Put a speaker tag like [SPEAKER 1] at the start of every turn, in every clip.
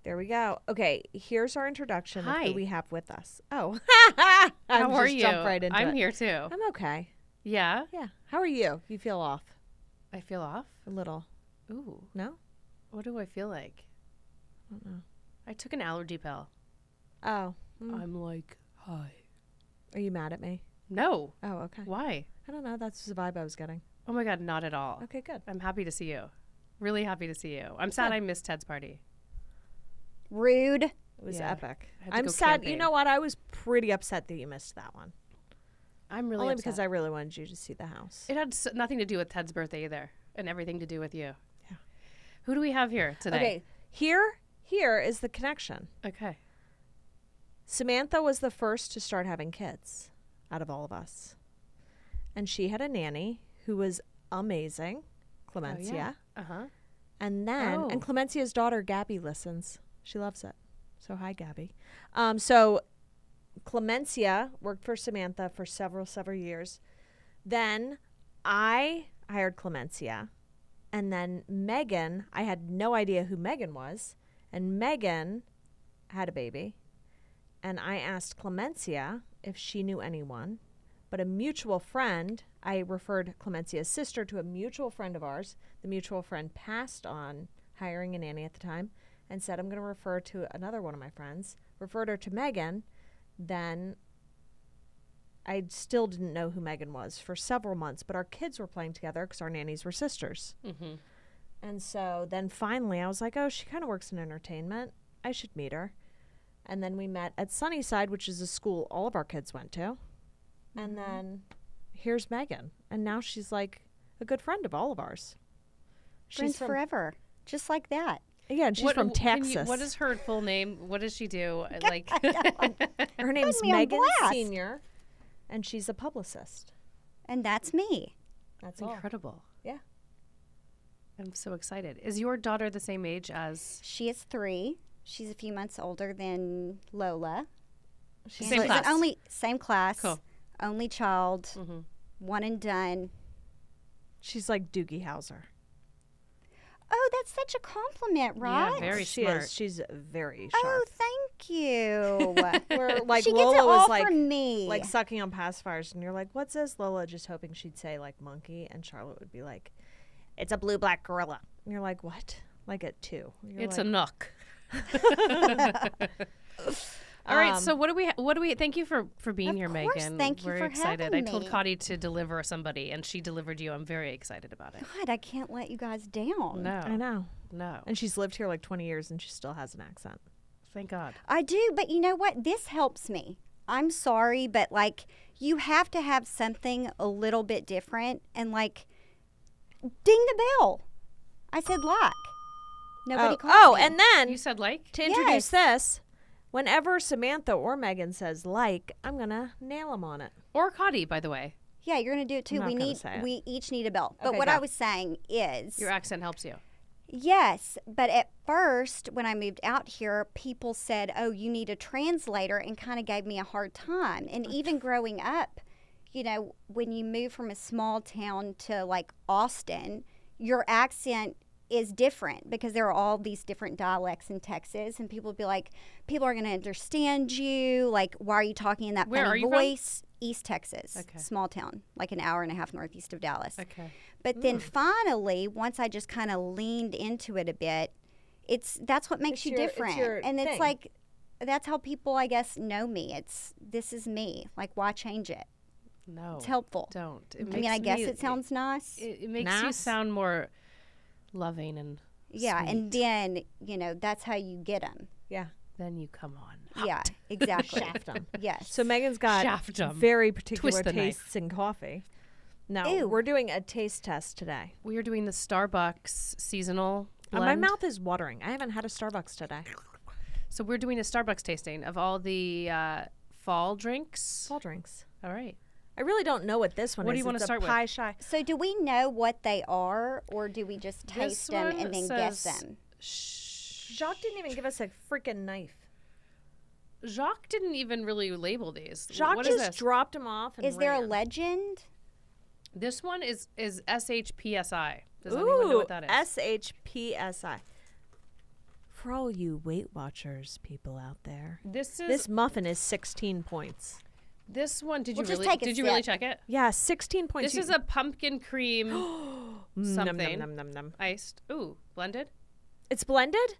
[SPEAKER 1] There we go. Okay, here's our introduction of
[SPEAKER 2] Hi.
[SPEAKER 1] who we have with us. Oh,
[SPEAKER 2] How are you?
[SPEAKER 1] Jump right into
[SPEAKER 2] I'm
[SPEAKER 1] it.
[SPEAKER 2] here too.
[SPEAKER 1] I'm okay.
[SPEAKER 2] Yeah?
[SPEAKER 1] Yeah. How are you? You feel off
[SPEAKER 2] I feel off?
[SPEAKER 1] a little.
[SPEAKER 2] Ooh.
[SPEAKER 1] No?
[SPEAKER 2] What do I feel like?
[SPEAKER 1] I don't know.
[SPEAKER 2] I took an allergy pill.
[SPEAKER 1] Oh.
[SPEAKER 2] I'm like, hi.
[SPEAKER 1] Are you mad at me?
[SPEAKER 2] No.
[SPEAKER 1] Oh, okay.
[SPEAKER 2] Why?
[SPEAKER 1] I don't know. That's the vibe I was getting.
[SPEAKER 2] Oh my God, not at all.
[SPEAKER 1] Okay, good.
[SPEAKER 2] I'm happy to see you. Really happy to see you. I'm sad
[SPEAKER 1] Good.
[SPEAKER 2] I missed Ted's party.
[SPEAKER 3] Rude.
[SPEAKER 1] It was
[SPEAKER 2] Yeah.
[SPEAKER 1] epic.
[SPEAKER 2] I had to
[SPEAKER 1] I'm
[SPEAKER 2] go
[SPEAKER 1] sad. You
[SPEAKER 2] camping.
[SPEAKER 1] know what? I was pretty upset that you missed that one.
[SPEAKER 2] I'm really
[SPEAKER 1] Only
[SPEAKER 2] upset.
[SPEAKER 1] because I really wanted you to see the house.
[SPEAKER 2] It had nothing to do with Ted's birthday either, and everything to do with you.
[SPEAKER 1] Yeah.
[SPEAKER 2] Who do we have here today?
[SPEAKER 1] Okay. Here is the connection.
[SPEAKER 2] Okay.
[SPEAKER 1] Samantha was the first to start having kids out of all of us. And she had a nanny who was amazing, Clemencia.
[SPEAKER 2] Oh, yeah. Uh-huh.
[SPEAKER 1] And then,
[SPEAKER 2] Oh.
[SPEAKER 1] and Clemencia's daughter, Gabby, listens. She loves it. So, hi, Gabby. So, Clemencia worked for Samantha for several years. Then, I hired Clemencia. And then Megan, I had no idea who Megan was. And Megan had a baby. And I asked Clemencia if she knew anyone. But a mutual friend, I referred Clemencia's sister to a mutual friend of ours. The mutual friend passed on hiring a nanny at the time and said, I'm going to refer to another one of my friends. Referred her to Megan. Then I still didn't know who Megan was for several months, but our kids were playing together because our nannies were sisters.
[SPEAKER 2] Mm-hmm.
[SPEAKER 1] And so then finally I was like, oh, she kind of works in entertainment. I should meet her. And then we met at Sunnyside, which is a school all of our kids went to. And then here's Megan. And now she's like a good friend of all of ours.
[SPEAKER 3] Friends
[SPEAKER 1] She's from,
[SPEAKER 3] forever. Just like that.
[SPEAKER 1] yeah, and she's from Texas.
[SPEAKER 2] What is her full name? What does she do? Like,
[SPEAKER 1] Her name's
[SPEAKER 3] me on
[SPEAKER 1] Megan
[SPEAKER 3] blast.
[SPEAKER 1] Senior, and she's a publicist.
[SPEAKER 3] And that's me.
[SPEAKER 1] That's all.
[SPEAKER 2] incredible.
[SPEAKER 1] Yeah.
[SPEAKER 2] I'm so excited. Is your daughter the same age as?
[SPEAKER 3] She is 3. She's a few months older than Lola.
[SPEAKER 1] She's
[SPEAKER 2] Same
[SPEAKER 1] like,
[SPEAKER 2] class.
[SPEAKER 3] Same class.
[SPEAKER 2] Cool.
[SPEAKER 3] Only child.
[SPEAKER 2] Mm-hmm.
[SPEAKER 3] One and done.
[SPEAKER 1] she's like Doogie Howser.
[SPEAKER 3] Oh, that's such a compliment, right?
[SPEAKER 2] Yeah, very
[SPEAKER 1] she
[SPEAKER 2] smart.
[SPEAKER 1] is. She's very sharp.
[SPEAKER 3] Oh, thank you.
[SPEAKER 1] Where like
[SPEAKER 3] she
[SPEAKER 1] Lola
[SPEAKER 3] gets it
[SPEAKER 1] was
[SPEAKER 3] all
[SPEAKER 1] like
[SPEAKER 3] from me.
[SPEAKER 1] like sucking on pacifiers, and you're like, what's this? Lola just hoping she'd say like monkey, and Charlotte would be like, it's a blue black gorilla. And you're like, what? Like at 2. You're
[SPEAKER 2] It's
[SPEAKER 1] like,
[SPEAKER 2] a nook. All right. So what do we? Thank you for being
[SPEAKER 3] Of
[SPEAKER 2] here,
[SPEAKER 3] course,
[SPEAKER 2] Megan.
[SPEAKER 3] thank you
[SPEAKER 2] We're
[SPEAKER 3] for
[SPEAKER 2] excited.
[SPEAKER 3] having
[SPEAKER 2] I told
[SPEAKER 3] me.
[SPEAKER 2] Kottie to deliver somebody, and she delivered you. I'm very excited about it.
[SPEAKER 3] God, I can't let you guys down.
[SPEAKER 2] No,
[SPEAKER 1] I know.
[SPEAKER 2] no.
[SPEAKER 1] And she's lived here like 20 years, and she still has an accent.
[SPEAKER 2] Thank God.
[SPEAKER 3] I do, but you know what? This helps me. I'm sorry, but like you have to have something a little bit different and like ding the bell. I said like. Nobody called me.
[SPEAKER 1] And then
[SPEAKER 2] You said like?
[SPEAKER 1] to introduce
[SPEAKER 3] Yes.
[SPEAKER 1] this, whenever Samantha or Megan says like, I'm gonna nail them on it.
[SPEAKER 2] Or Kottie, by the way.
[SPEAKER 3] Yeah, you're gonna do it too.
[SPEAKER 1] I'm not gonna say it.
[SPEAKER 3] We each need a bell. But
[SPEAKER 1] Okay,
[SPEAKER 3] what
[SPEAKER 1] go.
[SPEAKER 3] I was saying is
[SPEAKER 2] Your accent helps you.
[SPEAKER 3] yes, but at first when I moved out here, people said, "Oh, you need a translator," and kind of gave me a hard time. And even growing up, you know, when you move from a small town to like Austin, your accent is different because there are all these different dialects in Texas, and people would be like, people are going to understand you. Like, why are you talking in that
[SPEAKER 2] Where are
[SPEAKER 3] funny
[SPEAKER 2] you from?
[SPEAKER 3] voice? East Texas,
[SPEAKER 2] Okay.
[SPEAKER 3] small town, like an hour and a half northeast of Dallas.
[SPEAKER 2] Okay.
[SPEAKER 3] But then finally, once I just kind of leaned into it a bit, that's what makes
[SPEAKER 1] It's
[SPEAKER 3] you
[SPEAKER 1] your- it's
[SPEAKER 3] different.
[SPEAKER 1] your
[SPEAKER 3] And it's
[SPEAKER 1] thing.
[SPEAKER 3] like, that's how people, I guess, know me. This is me. Like, why change it?
[SPEAKER 2] No.
[SPEAKER 3] It's helpful.
[SPEAKER 2] Don't. It
[SPEAKER 3] I mean,
[SPEAKER 2] makes
[SPEAKER 3] I guess
[SPEAKER 2] me-
[SPEAKER 3] it sounds nice.
[SPEAKER 2] It makes you
[SPEAKER 1] Nice.
[SPEAKER 2] sound more loving and
[SPEAKER 3] Yeah, and
[SPEAKER 2] sweet.
[SPEAKER 3] then, you know, that's how you get them.
[SPEAKER 1] Yeah,
[SPEAKER 2] then you come on.
[SPEAKER 3] Yeah, exactly.
[SPEAKER 1] shaft them.
[SPEAKER 3] Yes.
[SPEAKER 1] So Megan's got
[SPEAKER 2] Shaft 'em.
[SPEAKER 1] very particular
[SPEAKER 2] Twist the knife.
[SPEAKER 1] tastes in coffee. No,
[SPEAKER 3] Ew.
[SPEAKER 1] we're doing a taste test today.
[SPEAKER 2] We are doing the Starbucks seasonal
[SPEAKER 1] My
[SPEAKER 2] blend.
[SPEAKER 1] mouth is watering. I haven't had a Starbucks today.
[SPEAKER 2] So we're doing a Starbucks tasting of all the fall drinks.
[SPEAKER 1] Fall drinks.
[SPEAKER 2] All right.
[SPEAKER 1] I really don't know what this one
[SPEAKER 2] What do
[SPEAKER 1] is.
[SPEAKER 2] you wanna
[SPEAKER 1] It's a
[SPEAKER 2] start with?
[SPEAKER 1] pie shy.
[SPEAKER 3] So do we know what they are, or do we just
[SPEAKER 2] This
[SPEAKER 3] taste them
[SPEAKER 2] one
[SPEAKER 3] and then guess
[SPEAKER 2] says-
[SPEAKER 3] them?
[SPEAKER 1] Jacques didn't even give us a freaking knife.
[SPEAKER 2] Jacques didn't even really label these.
[SPEAKER 1] Jacques
[SPEAKER 2] What is
[SPEAKER 1] just
[SPEAKER 2] this?
[SPEAKER 1] dropped them off and
[SPEAKER 3] Is there a
[SPEAKER 1] ran.
[SPEAKER 3] legend?
[SPEAKER 2] This one is SHPSI. Does anyone know what that is?
[SPEAKER 1] SHPSI. For all you Weight Watchers people out there,
[SPEAKER 2] This is
[SPEAKER 1] this muffin is 16 points.
[SPEAKER 2] this one. Did
[SPEAKER 3] Well,
[SPEAKER 2] you
[SPEAKER 3] just
[SPEAKER 2] really?
[SPEAKER 3] take a
[SPEAKER 2] Did you really
[SPEAKER 3] sip.
[SPEAKER 2] check it?
[SPEAKER 1] Yeah, 16 points.
[SPEAKER 2] This is a pumpkin cream something
[SPEAKER 1] Num, num, num, num.
[SPEAKER 2] iced. Ooh, blended.
[SPEAKER 1] It's blended?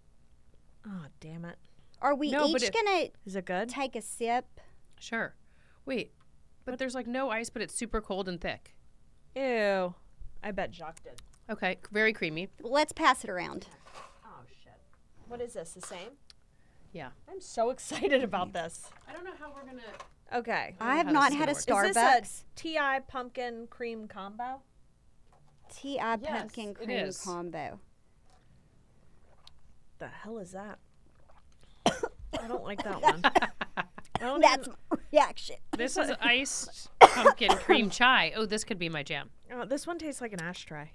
[SPEAKER 1] Oh, damn it.
[SPEAKER 3] Are we
[SPEAKER 2] No, but
[SPEAKER 3] each gonna
[SPEAKER 1] Is it good?
[SPEAKER 3] take a sip?
[SPEAKER 2] Sure. Wait, but there's like no ice, but it's super cold and thick.
[SPEAKER 1] Ew. I bet Jacques did.
[SPEAKER 2] Okay, very creamy.
[SPEAKER 3] Let's pass it around.
[SPEAKER 1] Oh, shit. What is this? The same?
[SPEAKER 2] Yeah.
[SPEAKER 1] I'm so excited about this.
[SPEAKER 2] I don't know how we're gonna.
[SPEAKER 1] Okay.
[SPEAKER 3] I have
[SPEAKER 2] how
[SPEAKER 3] not
[SPEAKER 2] this
[SPEAKER 3] had a
[SPEAKER 2] is gonna
[SPEAKER 1] Is
[SPEAKER 3] Starbucks.
[SPEAKER 1] this a TI pumpkin cream combo?
[SPEAKER 3] T.I. pumpkin
[SPEAKER 2] it
[SPEAKER 3] cream
[SPEAKER 2] is.
[SPEAKER 3] combo.
[SPEAKER 1] The hell is that? I don't like that one. I don't
[SPEAKER 3] That's my reaction.
[SPEAKER 2] This is iced pumpkin cream chai. Oh, this could be my jam.
[SPEAKER 1] Oh, this one tastes like an ashtray.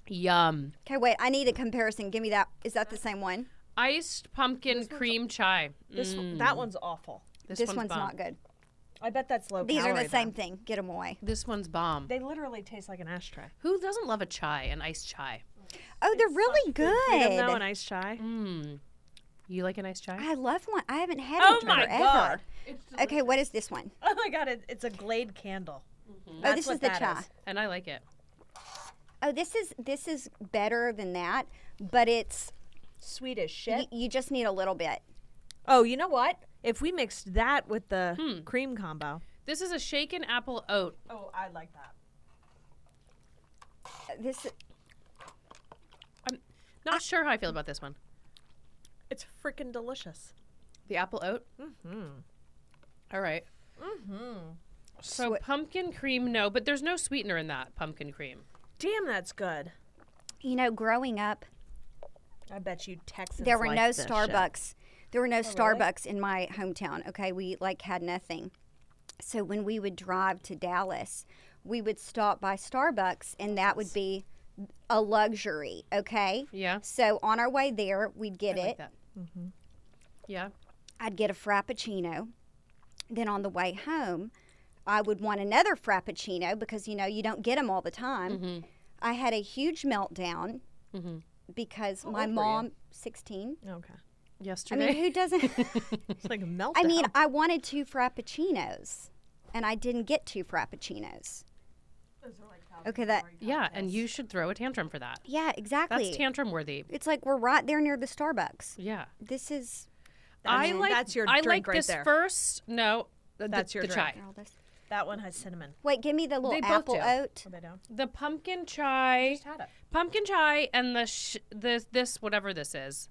[SPEAKER 2] Yum.
[SPEAKER 3] Okay, wait. I need a comparison. Give me that. Is that the same one?
[SPEAKER 2] Iced pumpkin cream chai.
[SPEAKER 1] That one's awful.
[SPEAKER 3] This one's
[SPEAKER 2] bomb.
[SPEAKER 3] not good.
[SPEAKER 1] I bet that's low
[SPEAKER 3] These
[SPEAKER 1] calorie.
[SPEAKER 3] are the same thing. Get them away.
[SPEAKER 2] This one's bomb.
[SPEAKER 1] They literally taste like an ashtray.
[SPEAKER 2] Who doesn't love a chai, an iced chai?
[SPEAKER 3] Oh, they're really
[SPEAKER 1] Freedom though, an
[SPEAKER 3] good.
[SPEAKER 1] iced chai.
[SPEAKER 2] Mmm. You like an iced chai?
[SPEAKER 3] I love one. I haven't had
[SPEAKER 1] Oh
[SPEAKER 3] it
[SPEAKER 1] my
[SPEAKER 3] forever.
[SPEAKER 1] God.
[SPEAKER 3] Okay, what is this one?
[SPEAKER 1] Oh my god, it's a Glade candle.
[SPEAKER 3] Oh, this is the chai.
[SPEAKER 2] And I like it.
[SPEAKER 3] Oh, this is better than that, but it's
[SPEAKER 1] Sweet as shit.
[SPEAKER 3] you just need a little bit.
[SPEAKER 1] Oh, you know what? If we mixed that with the cream combo.
[SPEAKER 2] This is a shaken apple oat.
[SPEAKER 1] Oh, I like that.
[SPEAKER 3] This
[SPEAKER 2] I'm not sure how I feel about this one.
[SPEAKER 1] It's freaking delicious.
[SPEAKER 2] The apple oat?
[SPEAKER 1] Mm-hmm.
[SPEAKER 2] All right.
[SPEAKER 1] Mm-hmm.
[SPEAKER 2] So pumpkin cream, no, but there's no sweetener in that pumpkin cream.
[SPEAKER 1] Damn, that's good.
[SPEAKER 3] you know, growing up,
[SPEAKER 1] I bet you Texans
[SPEAKER 3] there were
[SPEAKER 1] like
[SPEAKER 3] no
[SPEAKER 1] this shit.
[SPEAKER 3] Starbucks. There were no
[SPEAKER 1] really?
[SPEAKER 3] Starbucks in my hometown. Okay, we like had nothing. So when we would drive to Dallas, we would stop by Starbucks, and that would be a luxury. Okay.
[SPEAKER 2] Yeah.
[SPEAKER 3] So on our way there, we'd get
[SPEAKER 2] I
[SPEAKER 3] it.
[SPEAKER 2] like that.
[SPEAKER 1] Mm-hmm.
[SPEAKER 2] Yeah.
[SPEAKER 3] I'd get a Frappuccino. Then on the way home, I would want another Frappuccino because, you know, you don't get them all the time.
[SPEAKER 2] Mm-hmm.
[SPEAKER 3] I had a huge meltdown
[SPEAKER 2] Mm-hmm.
[SPEAKER 3] because
[SPEAKER 1] How
[SPEAKER 3] my
[SPEAKER 1] old were you?
[SPEAKER 3] mom, 16.
[SPEAKER 1] Okay.
[SPEAKER 3] I
[SPEAKER 2] Yesterday.
[SPEAKER 3] mean, who doesn't?
[SPEAKER 1] It's like a meltdown.
[SPEAKER 3] I mean, I wanted 2 Frappuccinos, and I didn't get 2 Frappuccinos. Okay, that,
[SPEAKER 2] yeah, and you should throw a tantrum for that.
[SPEAKER 3] yeah, exactly.
[SPEAKER 2] That's tantrum worthy.
[SPEAKER 3] It's like we're right there near the Starbucks.
[SPEAKER 2] Yeah.
[SPEAKER 3] This is,
[SPEAKER 2] I like
[SPEAKER 1] that's your
[SPEAKER 2] I
[SPEAKER 1] drink
[SPEAKER 2] like
[SPEAKER 1] right
[SPEAKER 2] this
[SPEAKER 1] there.
[SPEAKER 2] first. No,
[SPEAKER 1] That's your
[SPEAKER 2] the
[SPEAKER 1] drink.
[SPEAKER 2] chai.
[SPEAKER 3] all this.
[SPEAKER 1] That one has cinnamon.
[SPEAKER 3] Wait, give me the little
[SPEAKER 2] They both
[SPEAKER 3] apple
[SPEAKER 2] do.
[SPEAKER 3] oat.
[SPEAKER 1] Oh, they don't?
[SPEAKER 2] The pumpkin chai,
[SPEAKER 1] Just had it.
[SPEAKER 2] pumpkin chai, and this whatever this is,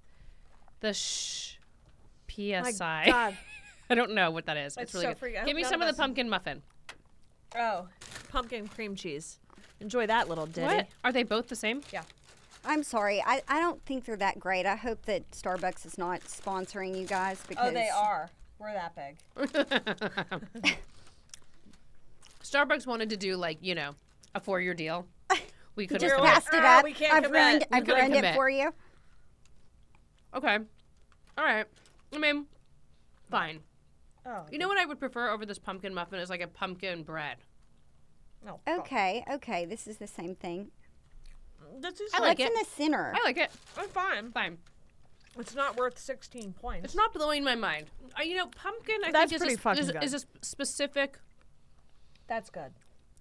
[SPEAKER 2] the
[SPEAKER 1] My
[SPEAKER 2] PSI.
[SPEAKER 1] God.
[SPEAKER 2] I don't know what that is.
[SPEAKER 1] That's
[SPEAKER 2] It's really
[SPEAKER 1] so
[SPEAKER 2] good.
[SPEAKER 1] freaking- I
[SPEAKER 2] Give
[SPEAKER 1] hope
[SPEAKER 2] me
[SPEAKER 1] none
[SPEAKER 2] some
[SPEAKER 1] of
[SPEAKER 2] of the
[SPEAKER 1] us-
[SPEAKER 2] pumpkin muffin.
[SPEAKER 1] Oh, pumpkin cream cheese. Enjoy that little ditty.
[SPEAKER 2] What are they both the same?
[SPEAKER 1] Yeah.
[SPEAKER 3] I'm sorry. I don't think they're that great. I hope that Starbucks is not sponsoring you guys because
[SPEAKER 1] Oh, they are. We're that big.
[SPEAKER 2] Starbucks wanted to do like a 4-year deal. We
[SPEAKER 3] You
[SPEAKER 2] couldn't.
[SPEAKER 3] just
[SPEAKER 1] Really?
[SPEAKER 3] passed it
[SPEAKER 1] Oh,
[SPEAKER 3] up.
[SPEAKER 1] we can't
[SPEAKER 3] I've
[SPEAKER 1] commit.
[SPEAKER 3] ruined,
[SPEAKER 1] We
[SPEAKER 3] I've
[SPEAKER 2] couldn't
[SPEAKER 3] ruined it
[SPEAKER 2] commit.
[SPEAKER 3] for you.
[SPEAKER 2] Okay. All right. I mean, fine.
[SPEAKER 1] Oh.
[SPEAKER 2] You know what I would prefer over this pumpkin muffin is like a pumpkin bread.
[SPEAKER 1] No.
[SPEAKER 3] Okay, okay. This is the same thing.
[SPEAKER 1] This is
[SPEAKER 2] I like
[SPEAKER 3] What's
[SPEAKER 2] it.
[SPEAKER 3] in the center?
[SPEAKER 2] I like it.
[SPEAKER 1] I'm fine.
[SPEAKER 2] Fine.
[SPEAKER 1] It's not worth 16 points.
[SPEAKER 2] It's not blowing my mind. Pumpkin. I
[SPEAKER 1] That's
[SPEAKER 2] think
[SPEAKER 1] pretty fucking
[SPEAKER 2] is,
[SPEAKER 1] good.
[SPEAKER 2] is a specific.
[SPEAKER 1] That's good.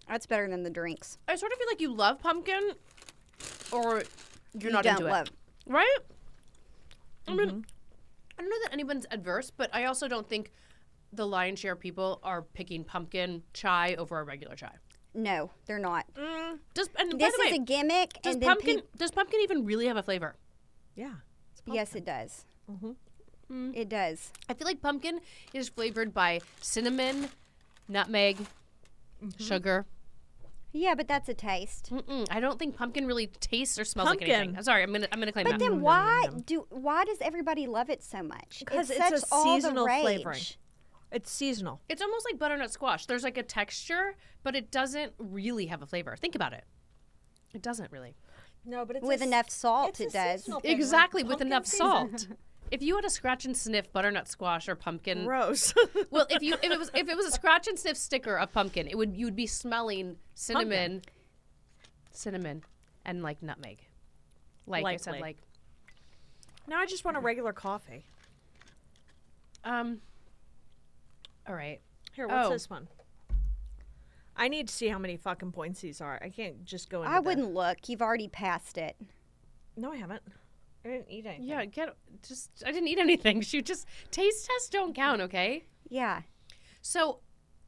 [SPEAKER 3] That's better than the drinks.
[SPEAKER 2] I sort of feel like you love pumpkin, or you're
[SPEAKER 3] You
[SPEAKER 2] not
[SPEAKER 3] don't
[SPEAKER 2] into
[SPEAKER 3] love.
[SPEAKER 2] it, right? I
[SPEAKER 1] Mm-hmm.
[SPEAKER 2] mean, I don't know that anyone's adverse, but I also don't think the lion's share of people are picking pumpkin chai over a regular chai.
[SPEAKER 3] No, they're not.
[SPEAKER 2] Does and by
[SPEAKER 3] This
[SPEAKER 2] the
[SPEAKER 3] is
[SPEAKER 2] way,
[SPEAKER 3] a gimmick,
[SPEAKER 2] does
[SPEAKER 3] and then
[SPEAKER 2] pumpkin does pumpkin even really have a flavor?
[SPEAKER 1] Yeah.
[SPEAKER 3] yes, it does.
[SPEAKER 1] Mm-hmm.
[SPEAKER 3] It does.
[SPEAKER 2] I feel like pumpkin is flavored by cinnamon, nutmeg, sugar.
[SPEAKER 3] Yeah, but that's a taste.
[SPEAKER 2] I don't think pumpkin really tastes or smells like
[SPEAKER 1] Pumpkin.
[SPEAKER 2] anything. I'm sorry, I'm gonna claim
[SPEAKER 3] But
[SPEAKER 2] that.
[SPEAKER 3] then why does everybody love it so much?
[SPEAKER 1] Because it's
[SPEAKER 3] such
[SPEAKER 1] a
[SPEAKER 3] all the
[SPEAKER 1] seasonal
[SPEAKER 3] rage.
[SPEAKER 1] flavoring. It's seasonal.
[SPEAKER 2] It's almost like butternut squash. There's like a texture, but it doesn't really have a flavor. Think about it. It doesn't really.
[SPEAKER 1] No, but it's
[SPEAKER 3] With enough salt, it does.
[SPEAKER 2] Exactly, with enough salt. If you had a scratch and sniff butternut squash or pumpkin,
[SPEAKER 1] Gross.
[SPEAKER 2] well, if it was a scratch and sniff sticker of pumpkin, you would be smelling cinnamon, and like nutmeg. Like I said,
[SPEAKER 1] Likely.
[SPEAKER 2] like
[SPEAKER 1] Now I just want a regular coffee.
[SPEAKER 2] All right.
[SPEAKER 1] Here, what's
[SPEAKER 2] Oh.
[SPEAKER 1] this one? I need to see how many fucking points these are. I can't just go into
[SPEAKER 3] I wouldn't look. You've already passed it.
[SPEAKER 1] No, I haven't. I didn't eat anything.
[SPEAKER 2] Yeah, I didn't eat anything. Taste tests don't count, okay?
[SPEAKER 3] Yeah.
[SPEAKER 2] So,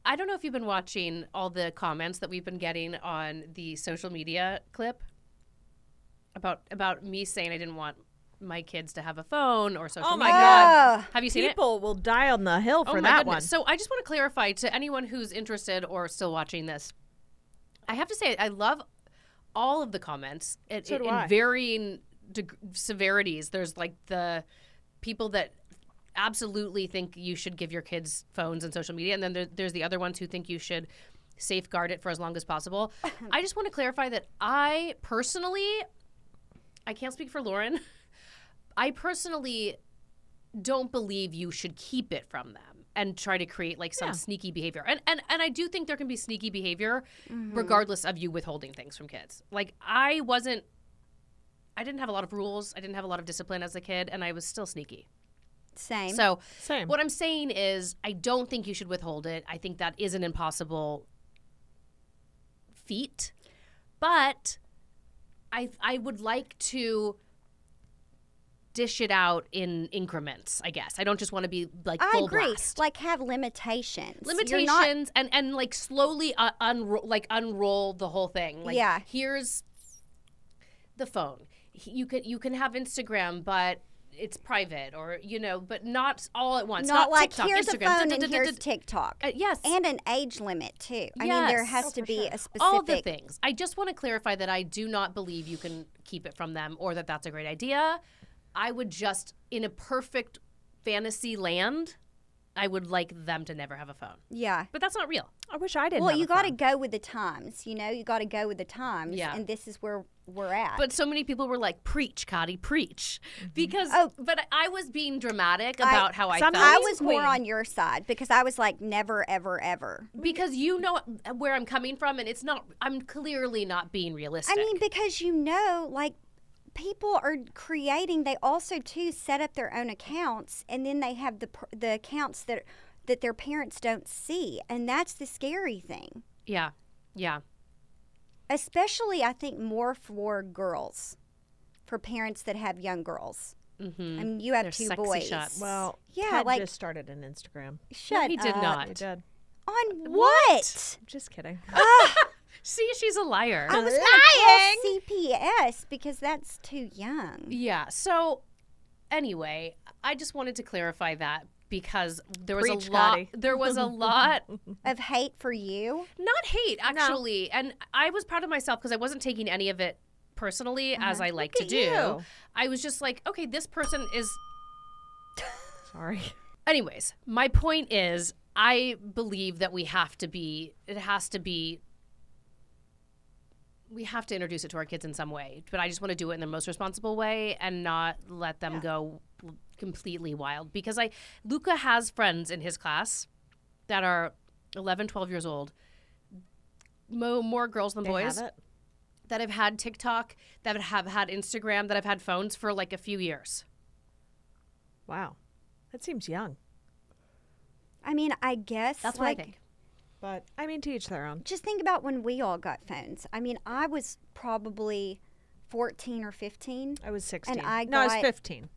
[SPEAKER 2] I don't know if you've been watching all the comments that we've been getting on the social media clip about me saying I didn't want my kids to have a phone or social
[SPEAKER 1] Oh my
[SPEAKER 2] media.
[SPEAKER 1] God.
[SPEAKER 2] Have you seen it?
[SPEAKER 1] People will die on the hill for
[SPEAKER 2] Oh my
[SPEAKER 1] that
[SPEAKER 2] goodness.
[SPEAKER 1] one.
[SPEAKER 2] So I just want to clarify to anyone who's interested or still watching this. I have to say I love all of the comments
[SPEAKER 1] So do
[SPEAKER 2] in
[SPEAKER 1] I.
[SPEAKER 2] varying severities. There's like the people that absolutely think you should give your kids phones and social media, and then there's the other ones who think you should safeguard it for as long as possible. I just want to clarify that I can't speak for Lauren. I personally don't believe you should keep it from them and try to create like some sneaky behavior. And I do think there can be sneaky behavior regardless of you withholding things from kids. Like I didn't have a lot of rules. I didn't have a lot of discipline as a kid, and I was still sneaky.
[SPEAKER 3] Same.
[SPEAKER 2] So
[SPEAKER 1] Same.
[SPEAKER 2] what I'm saying is I don't think you should withhold it. I think that is an impossible feat. But I would like to dish it out in increments, I guess. I don't just want to be like
[SPEAKER 3] I
[SPEAKER 2] full
[SPEAKER 3] agree.
[SPEAKER 2] blast.
[SPEAKER 3] Like have limitations. You're not-
[SPEAKER 2] Limitations and like slowly unroll the whole thing. Like
[SPEAKER 3] Yeah.
[SPEAKER 2] here's the phone. You can have Instagram, but it's private, or but not all at once.
[SPEAKER 3] not like
[SPEAKER 2] TikTok,
[SPEAKER 3] here's
[SPEAKER 2] Instagram.
[SPEAKER 3] a phone and here's TikTok.
[SPEAKER 2] Yes.
[SPEAKER 3] And an age limit too. I mean, there
[SPEAKER 2] Yes.
[SPEAKER 3] has
[SPEAKER 1] Oh,
[SPEAKER 3] to
[SPEAKER 1] for
[SPEAKER 3] be
[SPEAKER 1] sure.
[SPEAKER 3] a specific.
[SPEAKER 2] all the things. I just want to clarify that I do not believe you can keep it from them or that that's a great idea. I would just, in a perfect fantasy land, I would like them to never have a phone.
[SPEAKER 3] Yeah.
[SPEAKER 2] But that's not real.
[SPEAKER 1] I wish I didn't.
[SPEAKER 3] Well,
[SPEAKER 1] have
[SPEAKER 3] you
[SPEAKER 1] a
[SPEAKER 3] got to
[SPEAKER 1] phone.
[SPEAKER 3] go with the times. You got to go with the times.
[SPEAKER 2] Yeah.
[SPEAKER 3] And this is where we're at.
[SPEAKER 2] But so many people were like, "Preach, Kottie, preach," because.
[SPEAKER 3] Oh.
[SPEAKER 2] But I was being dramatic about how I
[SPEAKER 1] some-
[SPEAKER 2] felt.
[SPEAKER 3] I
[SPEAKER 1] Queen.
[SPEAKER 3] was more on your side because I was like, never, ever, ever.
[SPEAKER 2] Because you know where I'm coming from, and it's not. I'm clearly not being realistic.
[SPEAKER 3] I mean, because like people are creating. They also too set up their own accounts, and then they have the accounts that their parents don't see, and that's the scary thing.
[SPEAKER 2] yeah.
[SPEAKER 3] Especially, I think more for girls, for parents that have young girls.
[SPEAKER 2] Mm-hmm.
[SPEAKER 3] I mean, you have
[SPEAKER 2] They're
[SPEAKER 3] two
[SPEAKER 2] sexy
[SPEAKER 3] boys.
[SPEAKER 2] shots.
[SPEAKER 1] Well,
[SPEAKER 3] Yeah,
[SPEAKER 1] Ted
[SPEAKER 3] like-
[SPEAKER 1] just started an Instagram.
[SPEAKER 3] Shut
[SPEAKER 2] he did
[SPEAKER 3] up.
[SPEAKER 2] not.
[SPEAKER 1] He did.
[SPEAKER 3] On what?
[SPEAKER 1] Just kidding.
[SPEAKER 2] See, she's a liar.
[SPEAKER 3] I was lying. CPS because that's too young.
[SPEAKER 2] Yeah. So, anyway, I just wanted to clarify that because there was
[SPEAKER 1] Preach,
[SPEAKER 2] a lot.
[SPEAKER 1] Kottie.
[SPEAKER 2] There was a lot,
[SPEAKER 3] Of hate for you.
[SPEAKER 2] not hate actually, and I was proud of myself because I wasn't taking any of it personally as I like to
[SPEAKER 1] at
[SPEAKER 2] do.
[SPEAKER 1] you.
[SPEAKER 2] I was just like, okay, this person is.
[SPEAKER 1] Sorry.
[SPEAKER 2] Anyways, my point is, I believe that we have to introduce it to our kids in some way, but I just want to do it in the most responsible way and not let them go completely wild. Because Luca has friends in his class that are 11, 12 years old, more girls than
[SPEAKER 1] They
[SPEAKER 2] boys,
[SPEAKER 1] have it?
[SPEAKER 2] that have had TikTok, that have had Instagram, that have had phones for like a few years.
[SPEAKER 1] Wow. That seems young.
[SPEAKER 3] I mean, I guess
[SPEAKER 2] That's what I think.
[SPEAKER 1] But, I mean, to each their own.
[SPEAKER 3] Just think about when we all got phones. I mean, I was probably 14 or 15,
[SPEAKER 1] I was 16.
[SPEAKER 3] I
[SPEAKER 1] no, I was
[SPEAKER 3] got-
[SPEAKER 1] 15.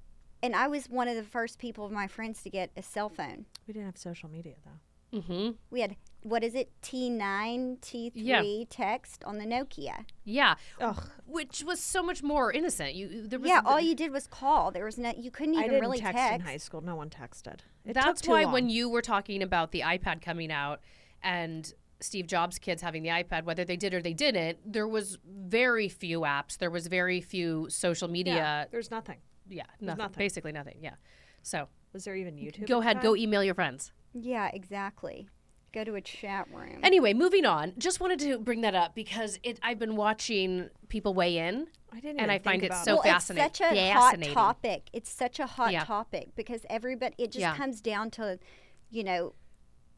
[SPEAKER 3] and I was one of the first people of my friends to get a cell phone.
[SPEAKER 1] We didn't have social media, though.
[SPEAKER 2] Mm-hmm.
[SPEAKER 3] We had, what is it, T9, T3
[SPEAKER 2] Yeah.
[SPEAKER 3] text on the Nokia.
[SPEAKER 2] Yeah.
[SPEAKER 1] Ugh.
[SPEAKER 2] Which was so much more innocent. There was
[SPEAKER 3] Yeah, all you did was call. There was no, you couldn't
[SPEAKER 1] I
[SPEAKER 3] even
[SPEAKER 1] didn't
[SPEAKER 3] really
[SPEAKER 1] text
[SPEAKER 3] text.
[SPEAKER 1] in high school. No one texted. It
[SPEAKER 2] That's
[SPEAKER 1] took too
[SPEAKER 2] why
[SPEAKER 1] long.
[SPEAKER 2] when you were talking about the iPad coming out and Steve Jobs' kids having the iPad, whether they did or they didn't, there was very few apps. There was very few social media.
[SPEAKER 1] There's nothing.
[SPEAKER 2] Yeah,
[SPEAKER 1] There's nothing.
[SPEAKER 2] Basically nothing. Yeah. So
[SPEAKER 1] Was there even YouTube?
[SPEAKER 2] go
[SPEAKER 1] at the
[SPEAKER 2] ahead,
[SPEAKER 1] time?
[SPEAKER 2] go email your friends.
[SPEAKER 3] Yeah, exactly. Go to a chat room.
[SPEAKER 2] Anyway, moving on. Just wanted to bring that up because I've been watching people weigh in.
[SPEAKER 1] I didn't
[SPEAKER 2] and
[SPEAKER 1] even
[SPEAKER 2] I find
[SPEAKER 1] think
[SPEAKER 2] it
[SPEAKER 1] about
[SPEAKER 2] so
[SPEAKER 3] well,
[SPEAKER 2] fascinating.
[SPEAKER 3] it's such a
[SPEAKER 2] Fascinating.
[SPEAKER 3] hot topic. It's such a hot
[SPEAKER 2] Yeah.
[SPEAKER 3] topic because everybody, it just
[SPEAKER 2] Yeah.
[SPEAKER 3] comes down to,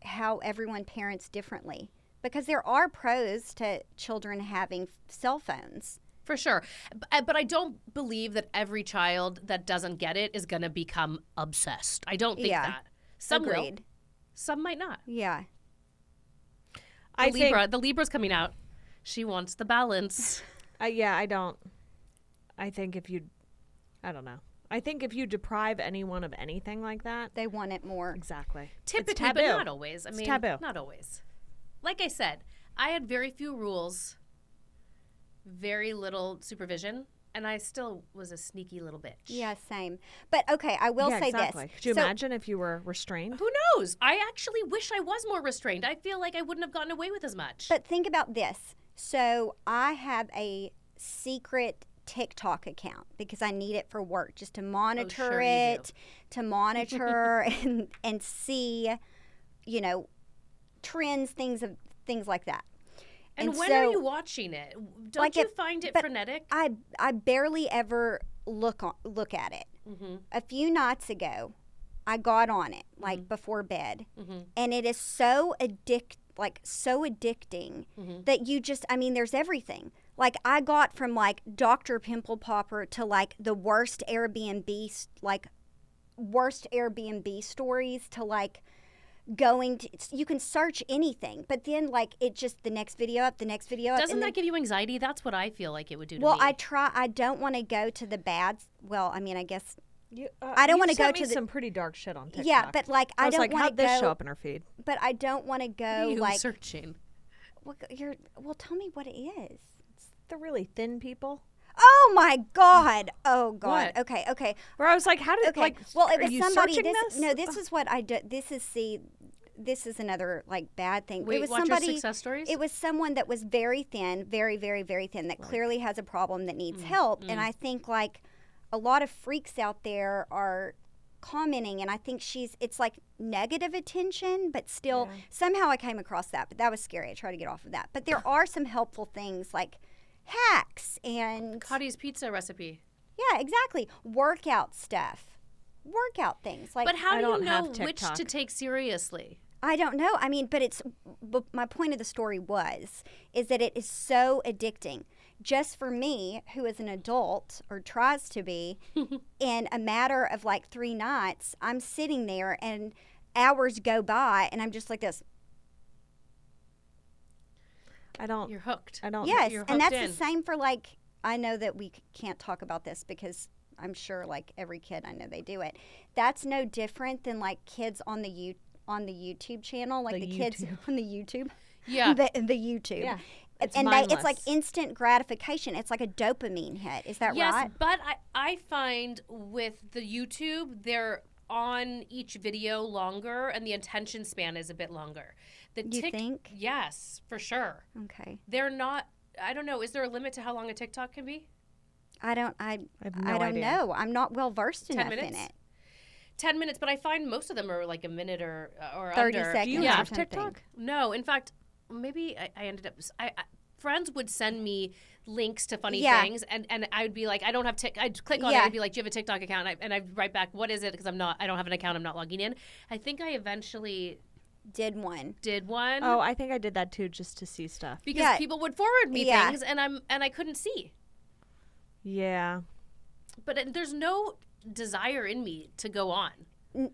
[SPEAKER 3] how everyone parents differently. Because there are pros to children having cell phones.
[SPEAKER 2] For sure. But I don't believe that every child that doesn't get it is going to become obsessed. I don't think that. Some will.
[SPEAKER 3] Agreed.
[SPEAKER 2] Some might not.
[SPEAKER 3] Yeah.
[SPEAKER 2] The Libra's coming out. She wants the balance.
[SPEAKER 1] Yeah, I don't. I think I don't know. I think if you deprive anyone of anything like that,
[SPEAKER 3] They want it more.
[SPEAKER 1] exactly.
[SPEAKER 2] Typically,
[SPEAKER 1] it's
[SPEAKER 2] but
[SPEAKER 1] taboo.
[SPEAKER 2] not always. I
[SPEAKER 1] It's
[SPEAKER 2] mean,
[SPEAKER 1] taboo.
[SPEAKER 2] not always. Like I said, I had very few rules, very little supervision, and I still was a sneaky little bitch.
[SPEAKER 3] Yeah, same. But okay, I will say
[SPEAKER 1] exactly.
[SPEAKER 3] this.
[SPEAKER 1] Could you
[SPEAKER 3] So-
[SPEAKER 1] imagine if you were restrained?
[SPEAKER 2] Who knows? I actually wish I was more restrained. I feel like I wouldn't have gotten away with as much.
[SPEAKER 3] But think about this. So I have a secret TikTok account because I need it for work, just to monitor
[SPEAKER 2] sure you
[SPEAKER 3] it, to monitor and see, trends, things like that.
[SPEAKER 2] and when
[SPEAKER 3] so,
[SPEAKER 2] are you watching it? Don't
[SPEAKER 3] like
[SPEAKER 2] you find it
[SPEAKER 3] but
[SPEAKER 2] frenetic?
[SPEAKER 3] I barely ever look at it.
[SPEAKER 2] Mm-hmm.
[SPEAKER 3] A few nights ago, I got on it like before bed, and it is so addicting that you just, there's everything. Like I got from like Dr. Pimple Popper to like the worst Airbnb stories to like going to, you can search anything, but then like it just the next video up.
[SPEAKER 2] Doesn't that give you anxiety? That's what I feel like it would do to
[SPEAKER 3] Well,
[SPEAKER 2] me.
[SPEAKER 3] I don't want to go to the bad. Well, I guess.
[SPEAKER 1] I
[SPEAKER 3] don't wanna go to
[SPEAKER 1] some pretty dark shit on TikTok.
[SPEAKER 3] Yeah, but like I
[SPEAKER 1] was
[SPEAKER 3] don't
[SPEAKER 1] like,
[SPEAKER 3] want to
[SPEAKER 1] how'd this
[SPEAKER 3] go.
[SPEAKER 1] show up in her feed?
[SPEAKER 3] But I don't want to
[SPEAKER 2] What
[SPEAKER 3] go
[SPEAKER 2] are you
[SPEAKER 3] like.
[SPEAKER 2] searching?
[SPEAKER 3] Well, tell me what it is.
[SPEAKER 1] The really thin people.
[SPEAKER 3] Oh my God! Oh God!
[SPEAKER 2] What?
[SPEAKER 3] Okay.
[SPEAKER 1] Where I was like, how did
[SPEAKER 3] Okay.
[SPEAKER 1] like?
[SPEAKER 3] Well, it
[SPEAKER 1] are
[SPEAKER 3] was
[SPEAKER 1] you
[SPEAKER 3] somebody.
[SPEAKER 1] searching
[SPEAKER 3] This, no, this is what I do. This is another like bad thing.
[SPEAKER 2] Wait,
[SPEAKER 3] it was
[SPEAKER 2] watch
[SPEAKER 3] somebody.
[SPEAKER 2] your success stories?
[SPEAKER 3] It was someone that was very thin, very, very, very thin, that clearly has a problem that needs help. And I think like a lot of freaks out there are commenting, and I think it's like negative attention, but still somehow I came across that, but that was scary. I try to get off of that. But there are some helpful things like hacks and
[SPEAKER 2] Kottie's pizza recipe.
[SPEAKER 3] yeah, exactly. Workout stuff. Workout things. Like
[SPEAKER 2] But how
[SPEAKER 1] I
[SPEAKER 2] do you
[SPEAKER 1] don't have
[SPEAKER 2] know which
[SPEAKER 1] TikTok.
[SPEAKER 2] to take seriously?
[SPEAKER 3] I don't know. But my point of the story is that it is so addicting. Just for me, who is an adult or tries to be, in a matter of like 3 nights, I'm sitting there and hours go by and I'm just like this.
[SPEAKER 2] You're hooked.
[SPEAKER 1] I don't.
[SPEAKER 3] Yes,
[SPEAKER 2] you're
[SPEAKER 3] and that's
[SPEAKER 2] hooked
[SPEAKER 3] the same for like, I know that we can't talk about this because I'm sure like every kid, I know they do it. That's no different than like kids on the YouTube channel, like the kids on the YouTube.
[SPEAKER 2] Yeah.
[SPEAKER 3] the YouTube.
[SPEAKER 1] Yeah.
[SPEAKER 3] It's
[SPEAKER 1] mindless.
[SPEAKER 3] like instant gratification. It's like a dopamine hit. Is that
[SPEAKER 2] Yes,
[SPEAKER 3] right?
[SPEAKER 2] but I find with the YouTube, they're on each video longer and the attention span is a bit longer.
[SPEAKER 3] You think?
[SPEAKER 2] Yes, for sure.
[SPEAKER 3] Okay.
[SPEAKER 2] They're not, I don't know, is there a limit to how long a TikTok can be?
[SPEAKER 3] I don't
[SPEAKER 1] no idea.
[SPEAKER 3] know. I'm not well versed
[SPEAKER 2] 10
[SPEAKER 3] enough in
[SPEAKER 2] minutes?
[SPEAKER 3] it.
[SPEAKER 2] 10 minutes, but I find most of them are like a minute or
[SPEAKER 3] 30
[SPEAKER 2] under.
[SPEAKER 3] seconds
[SPEAKER 1] Do you
[SPEAKER 3] or
[SPEAKER 1] have
[SPEAKER 3] something.
[SPEAKER 1] TikTok?
[SPEAKER 2] No, in fact, maybe I ended up. Friends would send me links to funny
[SPEAKER 3] Yeah.
[SPEAKER 2] things, and I would be like, I don't have I'd click on it.
[SPEAKER 3] Yeah.
[SPEAKER 2] I'd be like, do you have a TikTok account? And I'd write back, what is it? Because I don't have an account. I'm not logging in. I think I eventually
[SPEAKER 3] Did one.
[SPEAKER 2] did one.
[SPEAKER 1] Oh, I think I did that too, just to see stuff.
[SPEAKER 2] because
[SPEAKER 3] Yeah.
[SPEAKER 2] people would forward me
[SPEAKER 3] Yeah.
[SPEAKER 2] things, and I couldn't see.
[SPEAKER 1] Yeah.
[SPEAKER 2] But there's no desire in me to go on.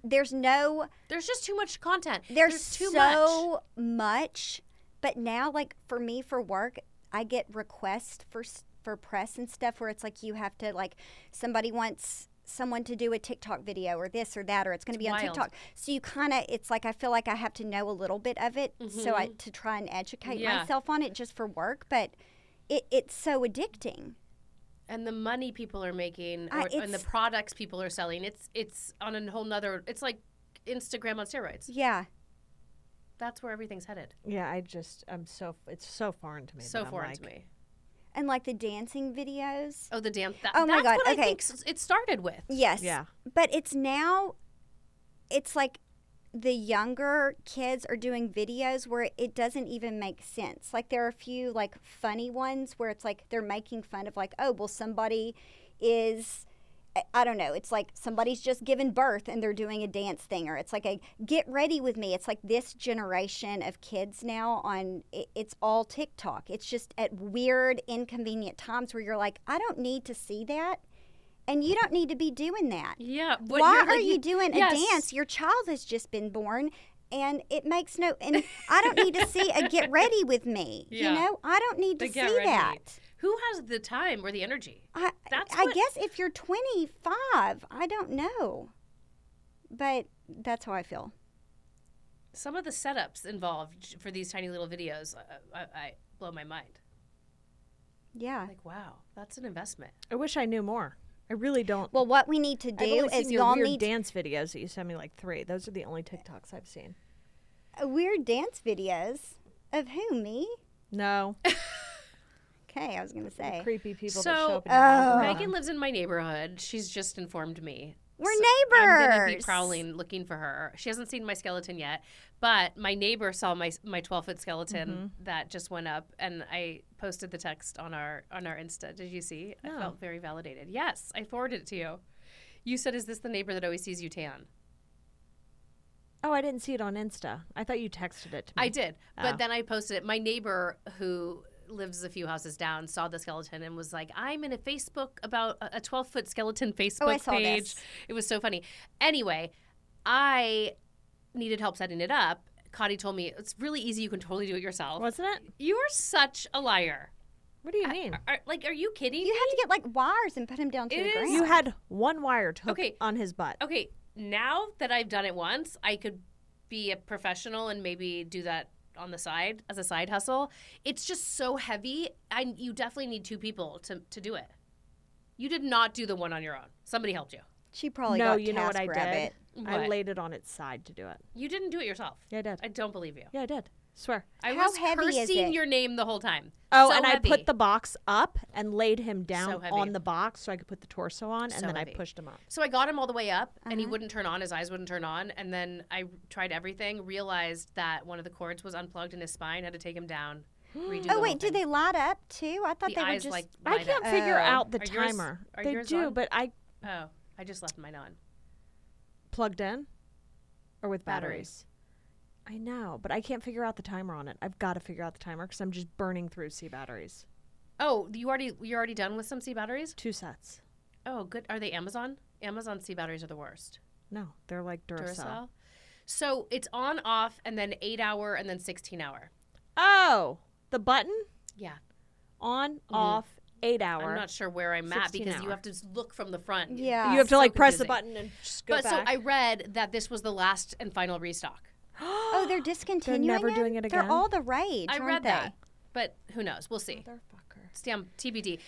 [SPEAKER 3] There's no.
[SPEAKER 2] There's just too much content.
[SPEAKER 3] There's
[SPEAKER 2] too
[SPEAKER 3] so much. But now, like for me, for work, I get requests for press and stuff where it's like you have to like somebody wants someone to do a TikTok video or this or that or it's going to be on
[SPEAKER 2] wild.
[SPEAKER 3] TikTok. So you kind of it's like I feel like I have to know a little bit of it so I to try and educate
[SPEAKER 2] Yeah.
[SPEAKER 3] myself on it just for work. But it's so addicting.
[SPEAKER 2] And the money people are making, and the
[SPEAKER 3] it's-
[SPEAKER 2] products people are selling, it's on a whole nother. It's like Instagram on steroids.
[SPEAKER 3] Yeah.
[SPEAKER 2] That's where everything's headed.
[SPEAKER 1] Yeah. It's so foreign to me.
[SPEAKER 2] So
[SPEAKER 1] that I'm
[SPEAKER 2] foreign
[SPEAKER 1] like,
[SPEAKER 2] to me.
[SPEAKER 3] And like the dancing videos.
[SPEAKER 2] Oh, the dance.
[SPEAKER 3] Oh my
[SPEAKER 2] that's
[SPEAKER 3] God,
[SPEAKER 2] what I
[SPEAKER 3] okay.
[SPEAKER 2] think it started with.
[SPEAKER 3] Yes.
[SPEAKER 1] Yeah.
[SPEAKER 3] But it's like the younger kids are doing videos where it doesn't even make sense. Like there are a few like funny ones where it's like they're making fun of like, oh, well somebody is I don't know. It's like somebody's just given birth and they're doing a dance thing, or it's like a get ready with me. It's like this generation of kids now it's all TikTok. It's just at weird, inconvenient times where you're like, I don't need to see that. And you don't need to be doing that.
[SPEAKER 2] Yeah.
[SPEAKER 3] Why are you doing a dance? Your child has just been born. And it makes and I don't need to see a get ready with me.
[SPEAKER 2] Yeah.
[SPEAKER 3] You know, I don't need to see that.
[SPEAKER 2] Who has the time or the energy?
[SPEAKER 3] I guess if you're 25, I don't know. But that's how I feel.
[SPEAKER 2] Some of the setups involved for these tiny little videos, I blow my mind.
[SPEAKER 3] Yeah.
[SPEAKER 2] Like, wow, that's an investment.
[SPEAKER 1] I wish I knew more. I really don't.
[SPEAKER 3] Well, what we need to
[SPEAKER 1] I've
[SPEAKER 3] do
[SPEAKER 1] only
[SPEAKER 3] is
[SPEAKER 1] seen your
[SPEAKER 3] y'all
[SPEAKER 1] weird
[SPEAKER 3] need
[SPEAKER 1] dance videos that you sent me, like 3. Those are the only TikToks I've seen.
[SPEAKER 3] Weird dance videos of who? Me?
[SPEAKER 1] No.
[SPEAKER 3] Okay, I was gonna say.
[SPEAKER 1] Creepy people
[SPEAKER 2] So,
[SPEAKER 1] that show up in your algorithm.
[SPEAKER 2] Megan lives in my neighborhood. She's just informed me.
[SPEAKER 3] We're
[SPEAKER 2] So
[SPEAKER 3] neighbors.
[SPEAKER 2] I'm going to be prowling looking for her. She hasn't seen my skeleton yet, but my neighbor saw my 12-foot skeleton that just went up, and I posted the text on our Insta. Did you see?
[SPEAKER 1] No.
[SPEAKER 2] I felt very validated. Yes, I forwarded it to you. You said, "Is this the neighbor that always sees you tan?"
[SPEAKER 1] Oh, I didn't see it on Insta. I thought you texted it to me.
[SPEAKER 2] I did, but then I posted it. My neighbor who lives a few houses down saw the skeleton and was like, I'm in a Facebook about a 12-foot skeleton Facebook
[SPEAKER 3] I saw
[SPEAKER 2] page.
[SPEAKER 3] this.
[SPEAKER 2] It was so funny. Anyway, I needed help setting it up. Kottie told me it's really easy. You can totally do it yourself.
[SPEAKER 1] Wasn't it?
[SPEAKER 2] You are such a liar.
[SPEAKER 1] What do you mean?
[SPEAKER 2] Are you kidding
[SPEAKER 3] You
[SPEAKER 2] me?
[SPEAKER 3] had to get like wires and put him down to
[SPEAKER 2] It
[SPEAKER 3] the
[SPEAKER 2] is-
[SPEAKER 3] ground.
[SPEAKER 1] You had one wire hooked
[SPEAKER 2] Okay.
[SPEAKER 1] on his butt.
[SPEAKER 2] Okay, now that I've done it once, I could be a professional and maybe do that on the side as a side hustle. It's just so heavy. You definitely need 2 people to do it. You did not do the one on your own. Somebody helped you.
[SPEAKER 3] She probably
[SPEAKER 1] No,
[SPEAKER 3] got
[SPEAKER 1] you know what I
[SPEAKER 3] TaskRabbit.
[SPEAKER 1] did? I
[SPEAKER 2] What?
[SPEAKER 1] laid it on its side to do it.
[SPEAKER 2] You didn't do it yourself.
[SPEAKER 1] Yeah, I did.
[SPEAKER 2] I don't believe you.
[SPEAKER 1] Yeah, I did. Swear.
[SPEAKER 2] I
[SPEAKER 3] How
[SPEAKER 2] was
[SPEAKER 3] heavy is
[SPEAKER 2] cursing
[SPEAKER 3] it?
[SPEAKER 2] your name the whole time.
[SPEAKER 1] Oh,
[SPEAKER 2] So
[SPEAKER 1] and
[SPEAKER 2] heavy.
[SPEAKER 1] I put the box up and laid him
[SPEAKER 2] So
[SPEAKER 1] down
[SPEAKER 2] heavy.
[SPEAKER 1] on the box so I could put the torso on, and
[SPEAKER 2] So
[SPEAKER 1] then
[SPEAKER 2] heavy.
[SPEAKER 1] I pushed him up.
[SPEAKER 2] So I got him all the way up, and
[SPEAKER 3] Uh-huh.
[SPEAKER 2] he wouldn't turn on. His eyes wouldn't turn on. And then I tried everything, realized that one of the cords was unplugged in his spine, had to take him down, redo the
[SPEAKER 3] Oh
[SPEAKER 2] whole
[SPEAKER 3] wait, do
[SPEAKER 2] thing.
[SPEAKER 3] they light up too? I thought
[SPEAKER 2] The
[SPEAKER 3] they were
[SPEAKER 2] eyes,
[SPEAKER 3] just.
[SPEAKER 2] like,
[SPEAKER 1] I
[SPEAKER 2] light
[SPEAKER 1] can't
[SPEAKER 2] up.
[SPEAKER 1] figure
[SPEAKER 3] Oh.
[SPEAKER 1] out the
[SPEAKER 2] Are yours-
[SPEAKER 1] timer.
[SPEAKER 2] are
[SPEAKER 1] They
[SPEAKER 2] yours
[SPEAKER 1] do,
[SPEAKER 2] on?
[SPEAKER 1] but I
[SPEAKER 2] Oh, I just left mine on.
[SPEAKER 1] plugged in or with
[SPEAKER 2] Batteries.
[SPEAKER 1] batteries. I know, but I can't figure out the timer on it. I've got to figure out the timer because I'm just burning through C batteries.
[SPEAKER 2] Oh, you're already done with some C batteries?
[SPEAKER 1] 2 sets.
[SPEAKER 2] Oh, good. Are they Amazon? Amazon C batteries are the worst.
[SPEAKER 1] No, they're like Duracell.
[SPEAKER 2] So it's on, off, and then 8-hour, and then 16-hour.
[SPEAKER 1] Oh, the button
[SPEAKER 2] Yeah.
[SPEAKER 1] on, off, 8 hour.
[SPEAKER 2] I'm not sure where I'm at
[SPEAKER 1] 16
[SPEAKER 2] because you
[SPEAKER 1] hour.
[SPEAKER 2] have to look from the front.
[SPEAKER 3] Yeah.
[SPEAKER 1] You have to
[SPEAKER 2] So
[SPEAKER 1] like press the
[SPEAKER 2] confusing.
[SPEAKER 1] button and just go
[SPEAKER 2] But
[SPEAKER 1] back.
[SPEAKER 2] so I read that this was the last and final restock.
[SPEAKER 3] Oh, they're discontinuing.
[SPEAKER 1] never
[SPEAKER 3] it?
[SPEAKER 1] doing it again?
[SPEAKER 3] They're all the rage.
[SPEAKER 2] I
[SPEAKER 3] aren't
[SPEAKER 2] read
[SPEAKER 3] they?
[SPEAKER 2] that, but who knows? We'll see.
[SPEAKER 1] Motherfucker.
[SPEAKER 2] TBD.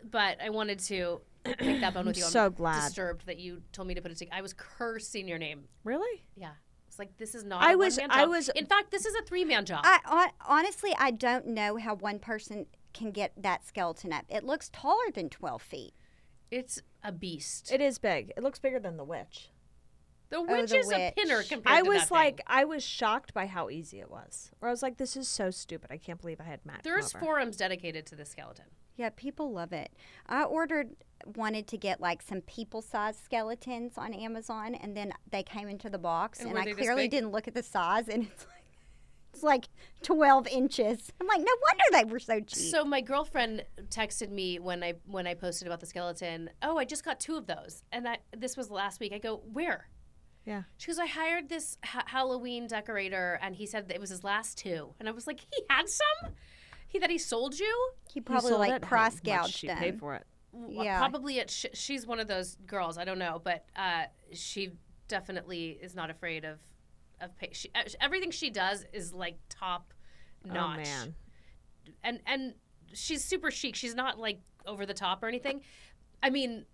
[SPEAKER 2] But I wanted to pick that bone with you.
[SPEAKER 1] so
[SPEAKER 2] I'm
[SPEAKER 1] glad.
[SPEAKER 2] disturbed that you told me to put it together. I was cursing your name.
[SPEAKER 1] Really?
[SPEAKER 2] Yeah. It's like, this is not
[SPEAKER 1] I
[SPEAKER 2] a
[SPEAKER 1] was-
[SPEAKER 2] one-man
[SPEAKER 1] I
[SPEAKER 2] job.
[SPEAKER 1] was-
[SPEAKER 2] In fact, this is a 3-man job.
[SPEAKER 3] Honestly, I don't know how one person can get that skeleton up. It looks taller than 12 feet.
[SPEAKER 2] It's a beast.
[SPEAKER 1] It is big. It looks bigger than the witch.
[SPEAKER 2] The witch is a pinner
[SPEAKER 3] witch.
[SPEAKER 2] compared
[SPEAKER 1] I
[SPEAKER 2] to
[SPEAKER 1] was
[SPEAKER 2] that
[SPEAKER 1] like,
[SPEAKER 2] thing.
[SPEAKER 1] I was shocked by how easy it was. Or I was like, this is so stupid. I can't believe I had Matt. come
[SPEAKER 2] There's
[SPEAKER 1] over.
[SPEAKER 2] forums dedicated to this skeleton.
[SPEAKER 3] Yeah, people love it. I wanted to get like some people-sized skeletons on Amazon, and then they came into the box,
[SPEAKER 2] And
[SPEAKER 3] and
[SPEAKER 2] were
[SPEAKER 3] I
[SPEAKER 2] they this
[SPEAKER 3] clearly
[SPEAKER 2] big?
[SPEAKER 3] didn't look at the size, and it's like 12 inches. I'm like, no wonder they were so cheap.
[SPEAKER 2] So my girlfriend texted me when I posted about the skeleton. Oh, I just got 2 of those, and this was last week. I go, where?
[SPEAKER 1] Yeah.
[SPEAKER 2] She goes, I hired this Halloween decorator, and he said that it was his last 2. And I was like, he had some? That he sold you?
[SPEAKER 3] He probably
[SPEAKER 1] sold
[SPEAKER 3] like
[SPEAKER 1] it. How
[SPEAKER 3] price
[SPEAKER 1] much
[SPEAKER 3] gouged
[SPEAKER 1] she
[SPEAKER 3] them.
[SPEAKER 1] paid for it.
[SPEAKER 3] Yeah.
[SPEAKER 2] Probably she's one of those girls. I don't know, but she definitely is not afraid of pay. Everything she does is like top notch.
[SPEAKER 1] Oh man.
[SPEAKER 2] And she's super chic. She's not like over the top or anything. I mean,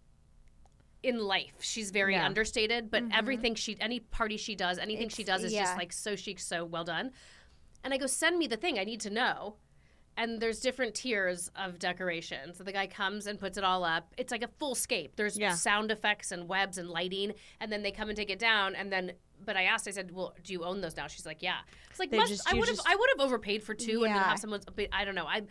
[SPEAKER 2] in life, she's very
[SPEAKER 1] Yeah.
[SPEAKER 2] understated, but everything any party she does, anything she does is just
[SPEAKER 3] yeah.
[SPEAKER 2] like so chic, so well done. And I go, send me the thing. I need to know. and there's different tiers of decoration. So the guy comes and puts it all up. It's like a full scape. There's sound effects and webs and lighting, and then they come and take it down, and then. But I said, well, do you own those now? She's like, yeah. It's like, I would have overpaid for 2 and then have someone, but I don't know. I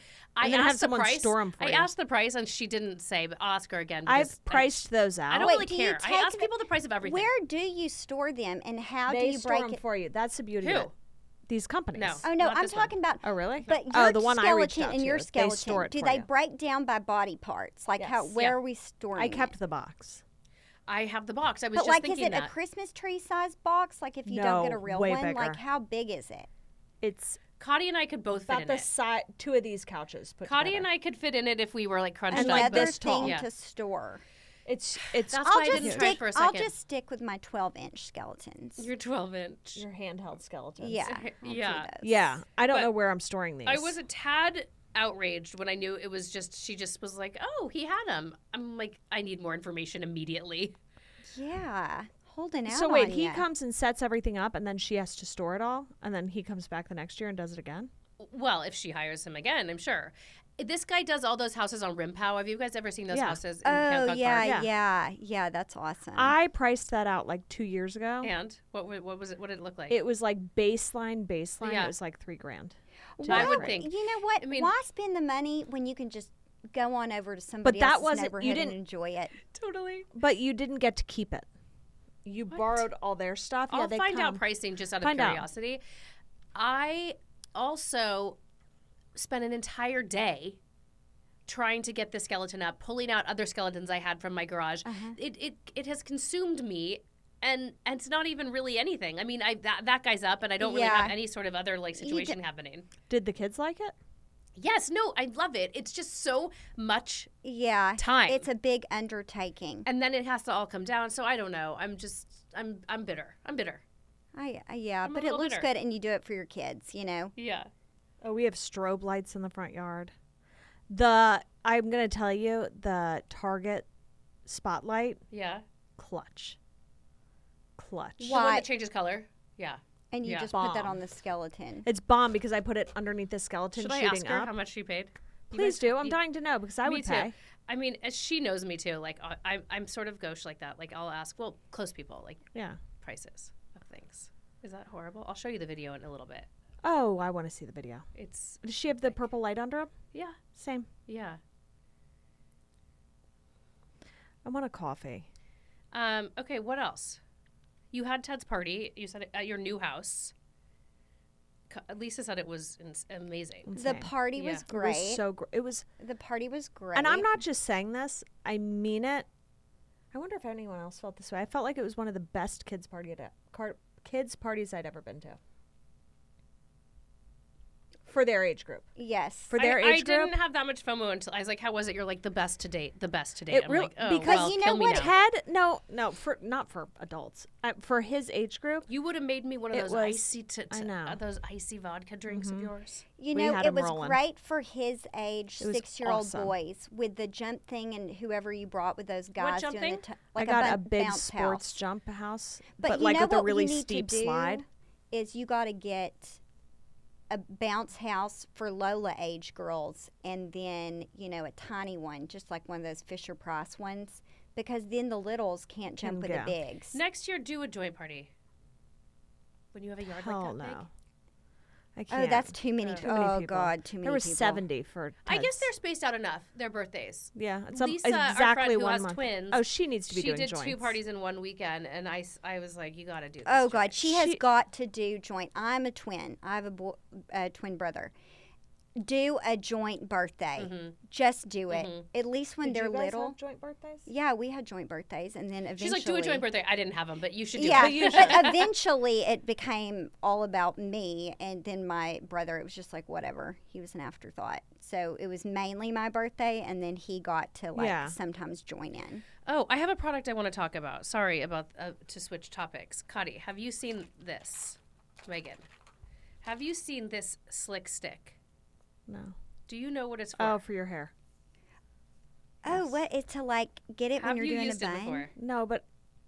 [SPEAKER 2] asked the price.
[SPEAKER 1] Store them for
[SPEAKER 2] I
[SPEAKER 1] you.
[SPEAKER 2] asked the price and she didn't say, but I'll ask her again.
[SPEAKER 1] I've priced those out.
[SPEAKER 2] I don't really care. I ask people the price of everything.
[SPEAKER 3] Where do you store them and how do you
[SPEAKER 1] store
[SPEAKER 3] break
[SPEAKER 1] them
[SPEAKER 3] it?
[SPEAKER 1] for you. That's the beauty
[SPEAKER 2] Who?
[SPEAKER 1] of it. These companies.
[SPEAKER 2] No.
[SPEAKER 3] Oh, no,
[SPEAKER 2] Not
[SPEAKER 3] I'm
[SPEAKER 2] this
[SPEAKER 3] talking about.
[SPEAKER 1] Oh, really?
[SPEAKER 3] But your
[SPEAKER 1] the one I reached out
[SPEAKER 3] skeleton and
[SPEAKER 1] to,
[SPEAKER 3] your
[SPEAKER 1] they
[SPEAKER 3] skeleton,
[SPEAKER 1] store it
[SPEAKER 3] do
[SPEAKER 1] for
[SPEAKER 3] they
[SPEAKER 1] you.
[SPEAKER 3] break down by body parts? Like
[SPEAKER 1] Yes.
[SPEAKER 3] where are we storing
[SPEAKER 1] I kept
[SPEAKER 3] it?
[SPEAKER 1] the box.
[SPEAKER 2] I have the box. I was
[SPEAKER 3] But
[SPEAKER 2] just
[SPEAKER 3] like,
[SPEAKER 2] thinking
[SPEAKER 3] is it
[SPEAKER 2] that.
[SPEAKER 3] a Christmas tree size box? Like if you don't get a real
[SPEAKER 1] way
[SPEAKER 3] one,
[SPEAKER 1] bigger.
[SPEAKER 3] like how big is it?
[SPEAKER 1] It's
[SPEAKER 2] Kottie and I could both fit
[SPEAKER 1] about
[SPEAKER 2] in
[SPEAKER 1] the
[SPEAKER 2] it.
[SPEAKER 1] size. 2 of these couches put
[SPEAKER 2] Kottie
[SPEAKER 1] together.
[SPEAKER 2] and I could fit in it if we were like crunched up.
[SPEAKER 3] Another
[SPEAKER 1] this tall.
[SPEAKER 3] thing
[SPEAKER 2] Yeah.
[SPEAKER 3] to store.
[SPEAKER 1] It's.
[SPEAKER 2] That's
[SPEAKER 3] I'll
[SPEAKER 2] why I
[SPEAKER 3] just
[SPEAKER 2] didn't try it
[SPEAKER 3] stick.
[SPEAKER 2] for a
[SPEAKER 3] I'll
[SPEAKER 2] second.
[SPEAKER 3] just stick with my 12-inch skeletons.
[SPEAKER 2] Your 12-inch.
[SPEAKER 1] your handheld skeletons.
[SPEAKER 3] Yeah. I'll do
[SPEAKER 2] Yeah.
[SPEAKER 3] those.
[SPEAKER 1] Yeah. I don't
[SPEAKER 2] But
[SPEAKER 1] know where I'm storing these.
[SPEAKER 2] I was a tad outraged when I knew it was just, she just was like, oh, he had them. I'm like, I need more information immediately.
[SPEAKER 3] Yeah. Holding out
[SPEAKER 1] So wait,
[SPEAKER 3] on
[SPEAKER 1] he
[SPEAKER 3] ya.
[SPEAKER 1] comes and sets everything up, and then she has to store it all, and then he comes back the next year and does it again.
[SPEAKER 2] Well, if she hires him again, I'm sure. This guy does all those houses on Rimpow. Have you guys ever seen those
[SPEAKER 1] Yeah.
[SPEAKER 2] houses in
[SPEAKER 3] Oh
[SPEAKER 2] Hancock
[SPEAKER 3] yeah,
[SPEAKER 2] Park?
[SPEAKER 3] yeah. That's awesome.
[SPEAKER 1] I priced that out like 2 years ago.
[SPEAKER 2] And what was it? What did it look like?
[SPEAKER 1] It was like baseline.
[SPEAKER 2] Yeah.
[SPEAKER 1] It was like $3,000.
[SPEAKER 2] I would
[SPEAKER 3] Well,
[SPEAKER 2] think.
[SPEAKER 3] You know what?
[SPEAKER 2] I mean-
[SPEAKER 3] Why spend the money when you can just go on over to somebody
[SPEAKER 1] that
[SPEAKER 3] else's
[SPEAKER 1] wasn't- you
[SPEAKER 3] neighborhood and
[SPEAKER 1] didn't-
[SPEAKER 3] enjoy it?
[SPEAKER 2] Totally.
[SPEAKER 1] But you didn't get to keep it. You borrowed all their stuff.
[SPEAKER 2] I'll
[SPEAKER 1] they
[SPEAKER 2] find out
[SPEAKER 1] come.
[SPEAKER 2] pricing just out of
[SPEAKER 1] Find out.
[SPEAKER 2] curiosity. I also spent an entire day trying to get the skeleton up, pulling out other skeletons I had from my garage. It has consumed me, and it's not even really anything. I mean, that guy's up, and I don't really
[SPEAKER 3] Yeah.
[SPEAKER 2] have any sort of other like situation happening.
[SPEAKER 1] Did the kids like it?
[SPEAKER 2] Yes, no, I love it. It's just so much,
[SPEAKER 3] Yeah.
[SPEAKER 2] Time.
[SPEAKER 3] It's a big undertaking.
[SPEAKER 2] and then it has to all come down. So I don't know. I'm bitter. I'm bitter.
[SPEAKER 3] Yeah,
[SPEAKER 2] I'm a
[SPEAKER 3] but it
[SPEAKER 2] little
[SPEAKER 3] looks
[SPEAKER 2] bitter.
[SPEAKER 3] good, and you do it for your kids. You know.
[SPEAKER 2] Yeah.
[SPEAKER 1] Oh, we have strobe lights in the front yard. I'm gonna tell you, the Target spotlight,
[SPEAKER 2] Yeah.
[SPEAKER 1] clutch.
[SPEAKER 2] The one
[SPEAKER 3] Why?
[SPEAKER 2] that changes color. Yeah.
[SPEAKER 3] And you
[SPEAKER 2] Yeah.
[SPEAKER 3] just put that
[SPEAKER 1] Bomb.
[SPEAKER 3] on the skeleton.
[SPEAKER 1] It's bomb because I put it underneath the skeleton
[SPEAKER 2] Should I
[SPEAKER 1] shooting
[SPEAKER 2] ask her
[SPEAKER 1] up.
[SPEAKER 2] how much she paid? You
[SPEAKER 1] Please
[SPEAKER 2] guys-
[SPEAKER 1] do. I'm
[SPEAKER 2] you-
[SPEAKER 1] dying to know because I
[SPEAKER 2] Me
[SPEAKER 1] would
[SPEAKER 2] too.
[SPEAKER 1] pay.
[SPEAKER 2] I mean, as she knows me too. Like I'm sort of gauche like that. Like I'll ask, well, close people, like
[SPEAKER 1] Yeah.
[SPEAKER 2] prices of things. Is that horrible? I'll show you the video in a little bit.
[SPEAKER 1] Oh, I want to see the video.
[SPEAKER 2] It's
[SPEAKER 1] Does she have the purple light under him?
[SPEAKER 2] yeah,
[SPEAKER 1] Same.
[SPEAKER 2] yeah.
[SPEAKER 1] I want a coffee.
[SPEAKER 2] Okay, what else? You had Ted's party. You said it at your new house. Lisa said it was amazing.
[SPEAKER 3] The
[SPEAKER 1] Insane.
[SPEAKER 3] party
[SPEAKER 2] Yeah.
[SPEAKER 3] was
[SPEAKER 2] It
[SPEAKER 3] great.
[SPEAKER 1] It was so great. It was,
[SPEAKER 3] The party was great.
[SPEAKER 1] and I'm not just saying this. I mean it. I wonder if anyone else felt this way. I felt like it was one of the best kids parties I'd ever been to. For their age group.
[SPEAKER 3] Yes.
[SPEAKER 1] For their
[SPEAKER 2] I
[SPEAKER 1] age group.
[SPEAKER 2] didn't have that much FOMO until I was like, "How was it?" You're like, "The best to date. The best to date."
[SPEAKER 1] It
[SPEAKER 2] I'm
[SPEAKER 1] really-
[SPEAKER 2] like, "Oh,
[SPEAKER 1] because
[SPEAKER 2] well,
[SPEAKER 3] you know
[SPEAKER 2] kill me
[SPEAKER 3] what,
[SPEAKER 2] now."
[SPEAKER 1] Ted, no, for not for adults. For his age group,
[SPEAKER 2] You would have made me one of
[SPEAKER 1] It
[SPEAKER 2] those
[SPEAKER 1] was-
[SPEAKER 2] icy,
[SPEAKER 1] I know.
[SPEAKER 2] those icy vodka drinks of yours.
[SPEAKER 3] You
[SPEAKER 1] We
[SPEAKER 3] know,
[SPEAKER 1] had
[SPEAKER 3] it
[SPEAKER 1] 'em
[SPEAKER 3] was
[SPEAKER 1] rolling.
[SPEAKER 3] great for his age,
[SPEAKER 1] It was
[SPEAKER 3] 6-year-old
[SPEAKER 1] awesome.
[SPEAKER 3] boys with the jump thing and whoever you brought with those guys
[SPEAKER 2] jump
[SPEAKER 3] doing
[SPEAKER 2] thing?
[SPEAKER 3] the
[SPEAKER 1] I got a
[SPEAKER 3] bun-
[SPEAKER 1] big
[SPEAKER 3] bounce
[SPEAKER 1] sports
[SPEAKER 3] house.
[SPEAKER 1] jump house,
[SPEAKER 3] But you
[SPEAKER 1] like
[SPEAKER 3] know
[SPEAKER 1] with a
[SPEAKER 3] what
[SPEAKER 1] really
[SPEAKER 3] you need
[SPEAKER 1] steep
[SPEAKER 3] to do
[SPEAKER 1] slide.
[SPEAKER 3] is you got to get a bounce house for Lola age girls, and then a tiny one, just like one of those Fisher Price ones, because then the littles can't jump with the
[SPEAKER 1] go.
[SPEAKER 3] bigs.
[SPEAKER 2] Next year, do a joint party. When you have a yard
[SPEAKER 1] Hell
[SPEAKER 2] like that
[SPEAKER 1] no.
[SPEAKER 2] big.
[SPEAKER 1] I can't.
[SPEAKER 3] Oh, that's too many.
[SPEAKER 1] Too many
[SPEAKER 3] Oh
[SPEAKER 1] people.
[SPEAKER 3] God, too many.
[SPEAKER 1] There were
[SPEAKER 3] people.
[SPEAKER 1] 70 for.
[SPEAKER 2] I guess
[SPEAKER 1] Ted's.
[SPEAKER 2] they're spaced out enough. Their birthdays.
[SPEAKER 1] Yeah, it's
[SPEAKER 2] Lisa,
[SPEAKER 1] exactly
[SPEAKER 2] our friend who
[SPEAKER 1] 1
[SPEAKER 2] has
[SPEAKER 1] month.
[SPEAKER 2] twins,
[SPEAKER 1] Oh, she needs to be
[SPEAKER 2] she
[SPEAKER 1] doing
[SPEAKER 2] did
[SPEAKER 1] joints.
[SPEAKER 2] 2 parties in one weekend, and I was like, "You got to do this."
[SPEAKER 3] Oh
[SPEAKER 2] joint."
[SPEAKER 3] God, she has got to do joint. I'm a twin. I have a twin brother. Do a joint birthday.
[SPEAKER 2] Mm-hmm.
[SPEAKER 3] Just do it. At least when
[SPEAKER 1] Did
[SPEAKER 3] they're
[SPEAKER 1] you guys
[SPEAKER 3] little.
[SPEAKER 1] have joint birthdays?
[SPEAKER 3] Yeah, we had joint birthdays, and then eventually.
[SPEAKER 2] She's like, "Do a joint birthday." I didn't have them, but you should do
[SPEAKER 3] Yeah,
[SPEAKER 2] it.
[SPEAKER 3] but eventually it became all about me, and then my brother. It was just like whatever. He was an afterthought. So it was mainly my birthday, and then he got to sometimes join in.
[SPEAKER 2] Oh, I have a product I want to talk about. Sorry about to switch topics. Kottie, have you seen this? Megan, have you seen this slick stick?
[SPEAKER 1] No.
[SPEAKER 2] Do you know what it's for?
[SPEAKER 1] Oh, for your hair.
[SPEAKER 3] Oh, what? It's to like get it
[SPEAKER 2] have
[SPEAKER 3] when you're
[SPEAKER 2] you
[SPEAKER 3] doing
[SPEAKER 2] used
[SPEAKER 3] a
[SPEAKER 2] it
[SPEAKER 3] bang.
[SPEAKER 2] before?
[SPEAKER 1] No, but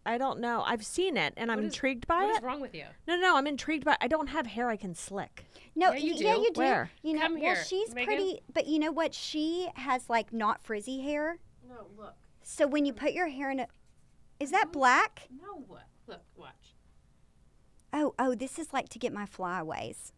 [SPEAKER 1] I don't know. I've seen it, and I'm intrigued by
[SPEAKER 2] What
[SPEAKER 1] it.
[SPEAKER 2] is wrong with you?
[SPEAKER 1] No, I'm intrigued by. I don't have hair I can slick.
[SPEAKER 3] No,
[SPEAKER 2] Yeah, you
[SPEAKER 3] yeah,
[SPEAKER 2] do.
[SPEAKER 3] you do.
[SPEAKER 1] Where?
[SPEAKER 3] You know,
[SPEAKER 2] Come
[SPEAKER 3] well,
[SPEAKER 2] here,
[SPEAKER 3] she's
[SPEAKER 2] Megan.
[SPEAKER 3] pretty, but you know what? She has like not frizzy hair.
[SPEAKER 2] No, look.
[SPEAKER 3] So when you put your hair in a, is that black?
[SPEAKER 2] No, what? Look, watch.
[SPEAKER 3] Oh, this is like to get my flyaways.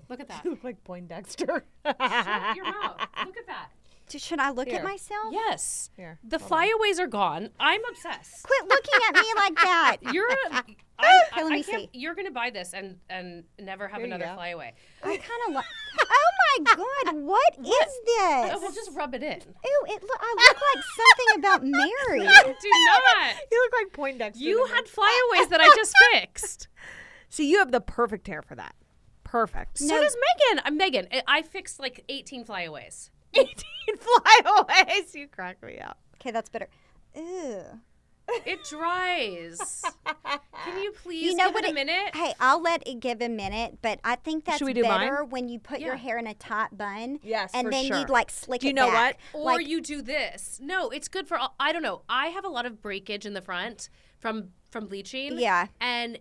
[SPEAKER 2] Look at that.
[SPEAKER 1] You look like Poindexter.
[SPEAKER 2] Shut your mouth. Look at that.
[SPEAKER 3] Should I look
[SPEAKER 1] Here.
[SPEAKER 3] at myself?
[SPEAKER 2] Yes.
[SPEAKER 1] Here,
[SPEAKER 2] The
[SPEAKER 1] hold on.
[SPEAKER 2] flyaways are gone. I'm obsessed.
[SPEAKER 3] Quit looking at me like that.
[SPEAKER 2] You're.
[SPEAKER 3] Okay, let me
[SPEAKER 2] can't,
[SPEAKER 3] see.
[SPEAKER 2] You're gonna buy this and never have
[SPEAKER 1] Here you
[SPEAKER 2] another
[SPEAKER 1] go.
[SPEAKER 2] flyaway.
[SPEAKER 3] I kind of like. Oh my God! What is this?
[SPEAKER 2] Oh, we'll just rub it in.
[SPEAKER 3] Ew! I look like something about Mary.
[SPEAKER 2] Do not.
[SPEAKER 1] You look like Poindexter.
[SPEAKER 2] You
[SPEAKER 1] to me.
[SPEAKER 2] had flyaways that I just fixed.
[SPEAKER 1] See, you have the perfect hair for that. Perfect.
[SPEAKER 2] So does Megan. I'm Megan. I fixed like 18 flyaways.
[SPEAKER 1] 18 flyaways. You crack me up.
[SPEAKER 3] Okay, that's better. Ew.
[SPEAKER 2] It dries. Can you please
[SPEAKER 3] You know
[SPEAKER 2] give
[SPEAKER 3] what?
[SPEAKER 2] it a minute?
[SPEAKER 3] Hey, I'll let it give a minute, but I think that's
[SPEAKER 1] Should we do
[SPEAKER 3] better
[SPEAKER 1] mine?
[SPEAKER 3] when you put your
[SPEAKER 2] Yeah.
[SPEAKER 3] hair in a tight bun.
[SPEAKER 1] Yes,
[SPEAKER 3] and
[SPEAKER 1] for
[SPEAKER 3] then
[SPEAKER 1] sure.
[SPEAKER 3] you'd like slick
[SPEAKER 1] Do you
[SPEAKER 3] it
[SPEAKER 1] know
[SPEAKER 3] back.
[SPEAKER 2] Or
[SPEAKER 3] Like,
[SPEAKER 2] you do this. No, it's good for all. I don't know. I have a lot of breakage in the front from bleaching.
[SPEAKER 3] yeah.
[SPEAKER 2] And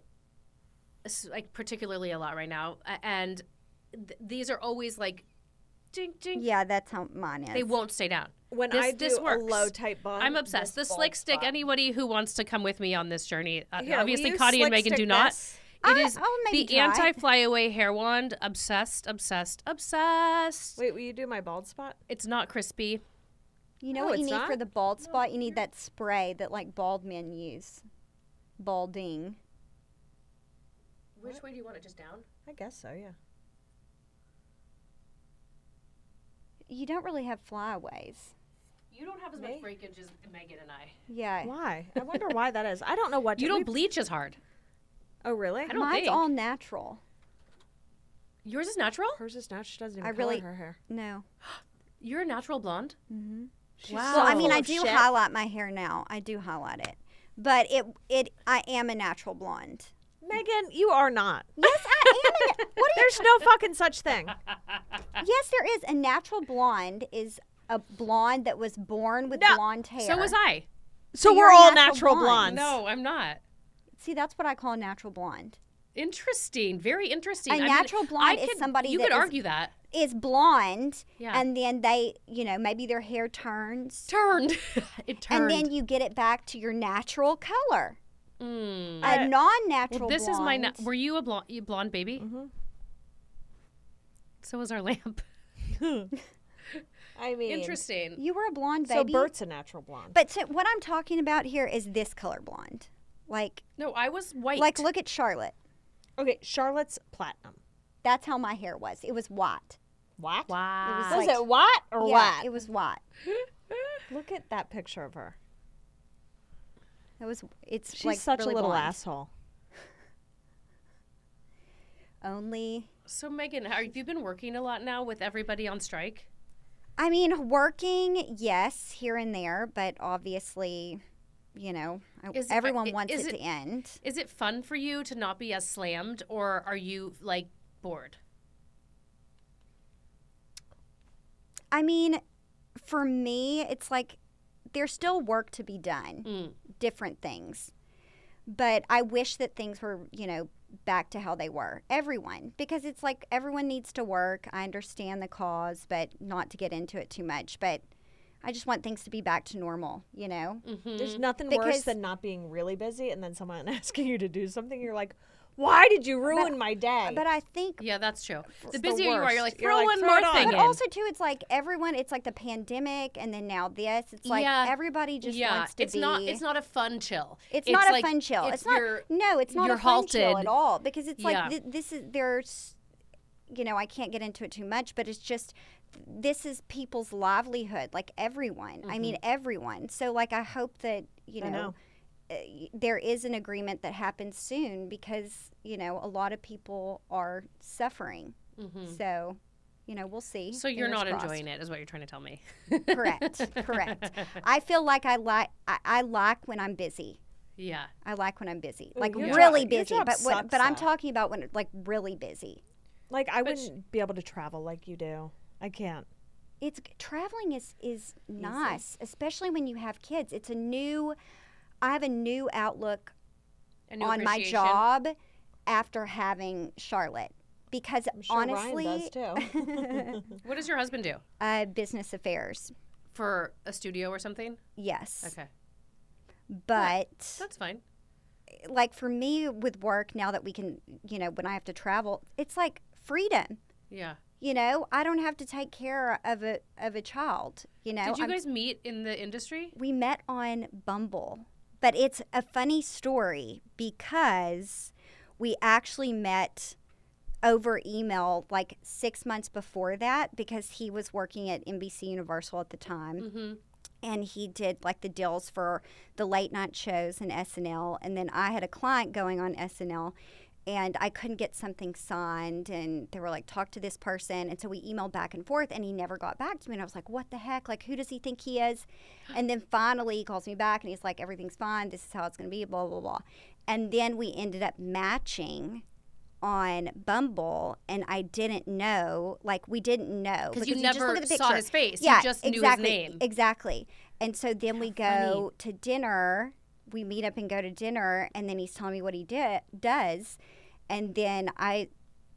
[SPEAKER 2] like particularly a lot right now. And these are always like ding ding.
[SPEAKER 3] Yeah, that's how mine is.
[SPEAKER 2] They won't stay down.
[SPEAKER 1] When
[SPEAKER 2] This-
[SPEAKER 1] I do
[SPEAKER 2] this
[SPEAKER 1] a
[SPEAKER 2] works.
[SPEAKER 1] low tight bun,
[SPEAKER 2] I'm obsessed. The
[SPEAKER 1] this
[SPEAKER 2] slick
[SPEAKER 1] bald
[SPEAKER 2] stick.
[SPEAKER 1] spot.
[SPEAKER 2] Anybody who wants to come with me on this journey,
[SPEAKER 1] Here,
[SPEAKER 2] obviously
[SPEAKER 1] will you
[SPEAKER 2] Kottie and
[SPEAKER 1] slick
[SPEAKER 2] Megan
[SPEAKER 1] stick
[SPEAKER 2] do not.
[SPEAKER 1] this?
[SPEAKER 2] It is
[SPEAKER 3] I'll maybe
[SPEAKER 2] the
[SPEAKER 3] try.
[SPEAKER 2] anti-flyaway hair wand. Obsessed, obsessed, obsessed.
[SPEAKER 1] Wait, will you do my bald spot?
[SPEAKER 2] It's not crispy.
[SPEAKER 3] You know
[SPEAKER 1] Oh,
[SPEAKER 3] what you
[SPEAKER 1] it's
[SPEAKER 3] need for
[SPEAKER 1] not?
[SPEAKER 3] the bald spot? You need that spray that like bald men use. Balding.
[SPEAKER 2] Which way do you want it? Just down?
[SPEAKER 1] I guess so, yeah.
[SPEAKER 3] You don't really have flyaways.
[SPEAKER 2] You don't have as
[SPEAKER 1] Me?
[SPEAKER 2] much breakage as Megan and I.
[SPEAKER 3] Yeah.
[SPEAKER 1] Why? I wonder why that is. I don't know what.
[SPEAKER 2] You
[SPEAKER 1] to
[SPEAKER 2] don't bleach as hard.
[SPEAKER 1] Oh, really?
[SPEAKER 2] I don't
[SPEAKER 3] Mine's
[SPEAKER 2] think.
[SPEAKER 3] all natural.
[SPEAKER 2] Yours is natural?
[SPEAKER 1] Hers is not. She doesn't
[SPEAKER 3] I
[SPEAKER 1] even color
[SPEAKER 3] really-
[SPEAKER 1] her hair.
[SPEAKER 3] No.
[SPEAKER 2] You're a natural blonde?
[SPEAKER 1] She's
[SPEAKER 2] Wow.
[SPEAKER 3] Well, I mean,
[SPEAKER 1] full
[SPEAKER 3] I
[SPEAKER 1] of
[SPEAKER 3] do
[SPEAKER 1] shit.
[SPEAKER 3] highlight my hair now. I do highlight it. But I am a natural blonde.
[SPEAKER 1] Megan, you are not.
[SPEAKER 3] Yes, I am. What are you
[SPEAKER 1] There's no fucking such thing.
[SPEAKER 3] Yes, there is. A natural blonde is a blonde that was born with
[SPEAKER 1] No.
[SPEAKER 3] blonde hair.
[SPEAKER 2] So was I.
[SPEAKER 1] So
[SPEAKER 3] you're
[SPEAKER 1] we're
[SPEAKER 3] a
[SPEAKER 1] all
[SPEAKER 3] natural
[SPEAKER 1] natural
[SPEAKER 3] blonde.
[SPEAKER 1] blondes.
[SPEAKER 2] No, I'm not.
[SPEAKER 3] See, that's what I call a natural blonde.
[SPEAKER 2] Interesting. Very interesting.
[SPEAKER 3] A
[SPEAKER 2] I mean,
[SPEAKER 3] natural blonde
[SPEAKER 2] I
[SPEAKER 3] is
[SPEAKER 2] could-
[SPEAKER 3] somebody
[SPEAKER 2] you
[SPEAKER 3] that
[SPEAKER 2] could
[SPEAKER 3] is-
[SPEAKER 2] argue that.
[SPEAKER 3] Is blonde,
[SPEAKER 2] Yeah.
[SPEAKER 3] and then they, maybe their hair turns,
[SPEAKER 2] Turned. It turned.
[SPEAKER 3] and then you get it back to your natural color.
[SPEAKER 2] Mm.
[SPEAKER 3] A non-natural
[SPEAKER 2] Well, this
[SPEAKER 3] blonde.
[SPEAKER 2] is my. Were you a blonde baby?
[SPEAKER 1] Mm-hmm.
[SPEAKER 2] So was our lamp.
[SPEAKER 1] I mean,
[SPEAKER 2] Interesting.
[SPEAKER 3] You were a blonde
[SPEAKER 1] So
[SPEAKER 3] baby.
[SPEAKER 1] Bert's a natural blonde.
[SPEAKER 3] But what I'm talking about here is this color blonde. Like
[SPEAKER 2] No, I was white.
[SPEAKER 3] look at Charlotte.
[SPEAKER 1] Okay, Charlotte's platinum.
[SPEAKER 3] That's how my hair was. It was white.
[SPEAKER 1] What?
[SPEAKER 2] Wow.
[SPEAKER 3] It was
[SPEAKER 1] Was
[SPEAKER 3] like-
[SPEAKER 1] it what or
[SPEAKER 3] Yeah,
[SPEAKER 1] what?
[SPEAKER 3] it was white.
[SPEAKER 1] Look at that picture of her.
[SPEAKER 3] It's
[SPEAKER 1] She's
[SPEAKER 3] like
[SPEAKER 1] such
[SPEAKER 3] really
[SPEAKER 1] a little
[SPEAKER 3] blonde.
[SPEAKER 1] asshole.
[SPEAKER 3] Only,
[SPEAKER 2] So Megan, have you been working a lot now with everybody on strike?
[SPEAKER 3] I mean, working, yes, here and there, but obviously,
[SPEAKER 2] Is-
[SPEAKER 3] everyone
[SPEAKER 2] i-
[SPEAKER 3] wants
[SPEAKER 2] is
[SPEAKER 3] it to
[SPEAKER 2] it-
[SPEAKER 3] end.
[SPEAKER 2] Is it fun for you to not be as slammed, or are you like bored?
[SPEAKER 3] I mean, for me, it's like there's still work to be done,
[SPEAKER 2] Mm.
[SPEAKER 3] different things. But I wish that things were, back to how they were. Everyone. Because it's like everyone needs to work. I understand the cause, but not to get into it too much. But I just want things to be back to normal,
[SPEAKER 2] Mm-hmm.
[SPEAKER 1] There's nothing
[SPEAKER 3] Because-
[SPEAKER 1] worse than not being really busy and then someone asking you to do something. You're like, why did you ruin my day?
[SPEAKER 3] But I think
[SPEAKER 2] Yeah, that's true. The
[SPEAKER 1] the
[SPEAKER 2] busier you are, you're
[SPEAKER 1] worst.
[SPEAKER 2] like,
[SPEAKER 1] You're
[SPEAKER 2] throw
[SPEAKER 1] like,
[SPEAKER 2] one
[SPEAKER 1] throw
[SPEAKER 2] more
[SPEAKER 1] it on.
[SPEAKER 2] thing
[SPEAKER 3] But
[SPEAKER 2] in.
[SPEAKER 3] also too, it's like everyone. It's like the pandemic, and then now this. It's like
[SPEAKER 2] Yeah.
[SPEAKER 3] everybody just wants to
[SPEAKER 2] it's
[SPEAKER 3] be.
[SPEAKER 2] It's not a fun chill.
[SPEAKER 3] It's not a
[SPEAKER 2] like-
[SPEAKER 3] fun chill. It's not.
[SPEAKER 2] you're-
[SPEAKER 3] No, it's not
[SPEAKER 2] you're
[SPEAKER 3] a fun chill
[SPEAKER 2] halted.
[SPEAKER 3] at all. Because it's
[SPEAKER 2] Yeah.
[SPEAKER 3] like this is there's, I can't get into it too much, but it's just this is people's livelihood. Like everyone. I mean everyone. So like I hope that
[SPEAKER 1] I know.
[SPEAKER 3] there is an agreement that happens soon because a lot of people are suffering. So, we'll see.
[SPEAKER 2] So you're
[SPEAKER 3] Fingers
[SPEAKER 2] not
[SPEAKER 3] crossed.
[SPEAKER 2] enjoying it, is what you're trying to tell me.
[SPEAKER 3] Correct. I feel like I like when I'm busy.
[SPEAKER 2] Yeah.
[SPEAKER 3] I like when I'm busy,
[SPEAKER 1] Well,
[SPEAKER 3] like
[SPEAKER 1] your
[SPEAKER 3] really
[SPEAKER 1] job- your
[SPEAKER 3] busy.
[SPEAKER 1] job
[SPEAKER 3] But
[SPEAKER 1] sucks,
[SPEAKER 3] I'm
[SPEAKER 1] though.
[SPEAKER 3] talking about when like really busy.
[SPEAKER 1] like, I
[SPEAKER 2] But
[SPEAKER 1] wouldn't be able to travel like you do. I can't.
[SPEAKER 3] traveling is nice, especially when you have kids. I have a new outlook
[SPEAKER 2] A new
[SPEAKER 3] on my
[SPEAKER 2] appreciation.
[SPEAKER 3] job after having Charlotte, because
[SPEAKER 1] I'm sure
[SPEAKER 3] honestly,
[SPEAKER 1] Ryan does too.
[SPEAKER 2] What does your husband do?
[SPEAKER 3] Business affairs,
[SPEAKER 2] For a studio or something?
[SPEAKER 3] yes,
[SPEAKER 2] Okay.
[SPEAKER 3] but
[SPEAKER 2] That's fine.
[SPEAKER 3] like for me with work now that we can, when I have to travel, it's like freedom.
[SPEAKER 2] Yeah.
[SPEAKER 3] I don't have to take care of a child.
[SPEAKER 2] Did you guys meet in the industry?
[SPEAKER 3] We met on Bumble, but it's a funny story because we actually met over email like 6 months before that, because he was working at NBC Universal at the time.
[SPEAKER 2] Mm-hmm.
[SPEAKER 3] And he did like the deals for the late night shows and SNL. And then I had a client going on SNL, and I couldn't get something signed. And they were like, talk to this person. And so we emailed back and forth, and he never got back to me. And I was like, what the heck? Like, who does he think he is? And then finally he calls me back, and he's like, everything's fine. This is how it's going to be, blah, blah, blah. And then we ended up matching on Bumble, and I didn't know, like we didn't know.
[SPEAKER 2] Because you
[SPEAKER 3] just
[SPEAKER 2] never
[SPEAKER 3] look at the
[SPEAKER 2] saw
[SPEAKER 3] picture.
[SPEAKER 2] his face.
[SPEAKER 3] Yeah,
[SPEAKER 2] You just
[SPEAKER 3] exactly,
[SPEAKER 2] knew his name.
[SPEAKER 3] Exactly. And so then we go to dinner. We meet up and go to dinner, and then he's telling me what he does. And then I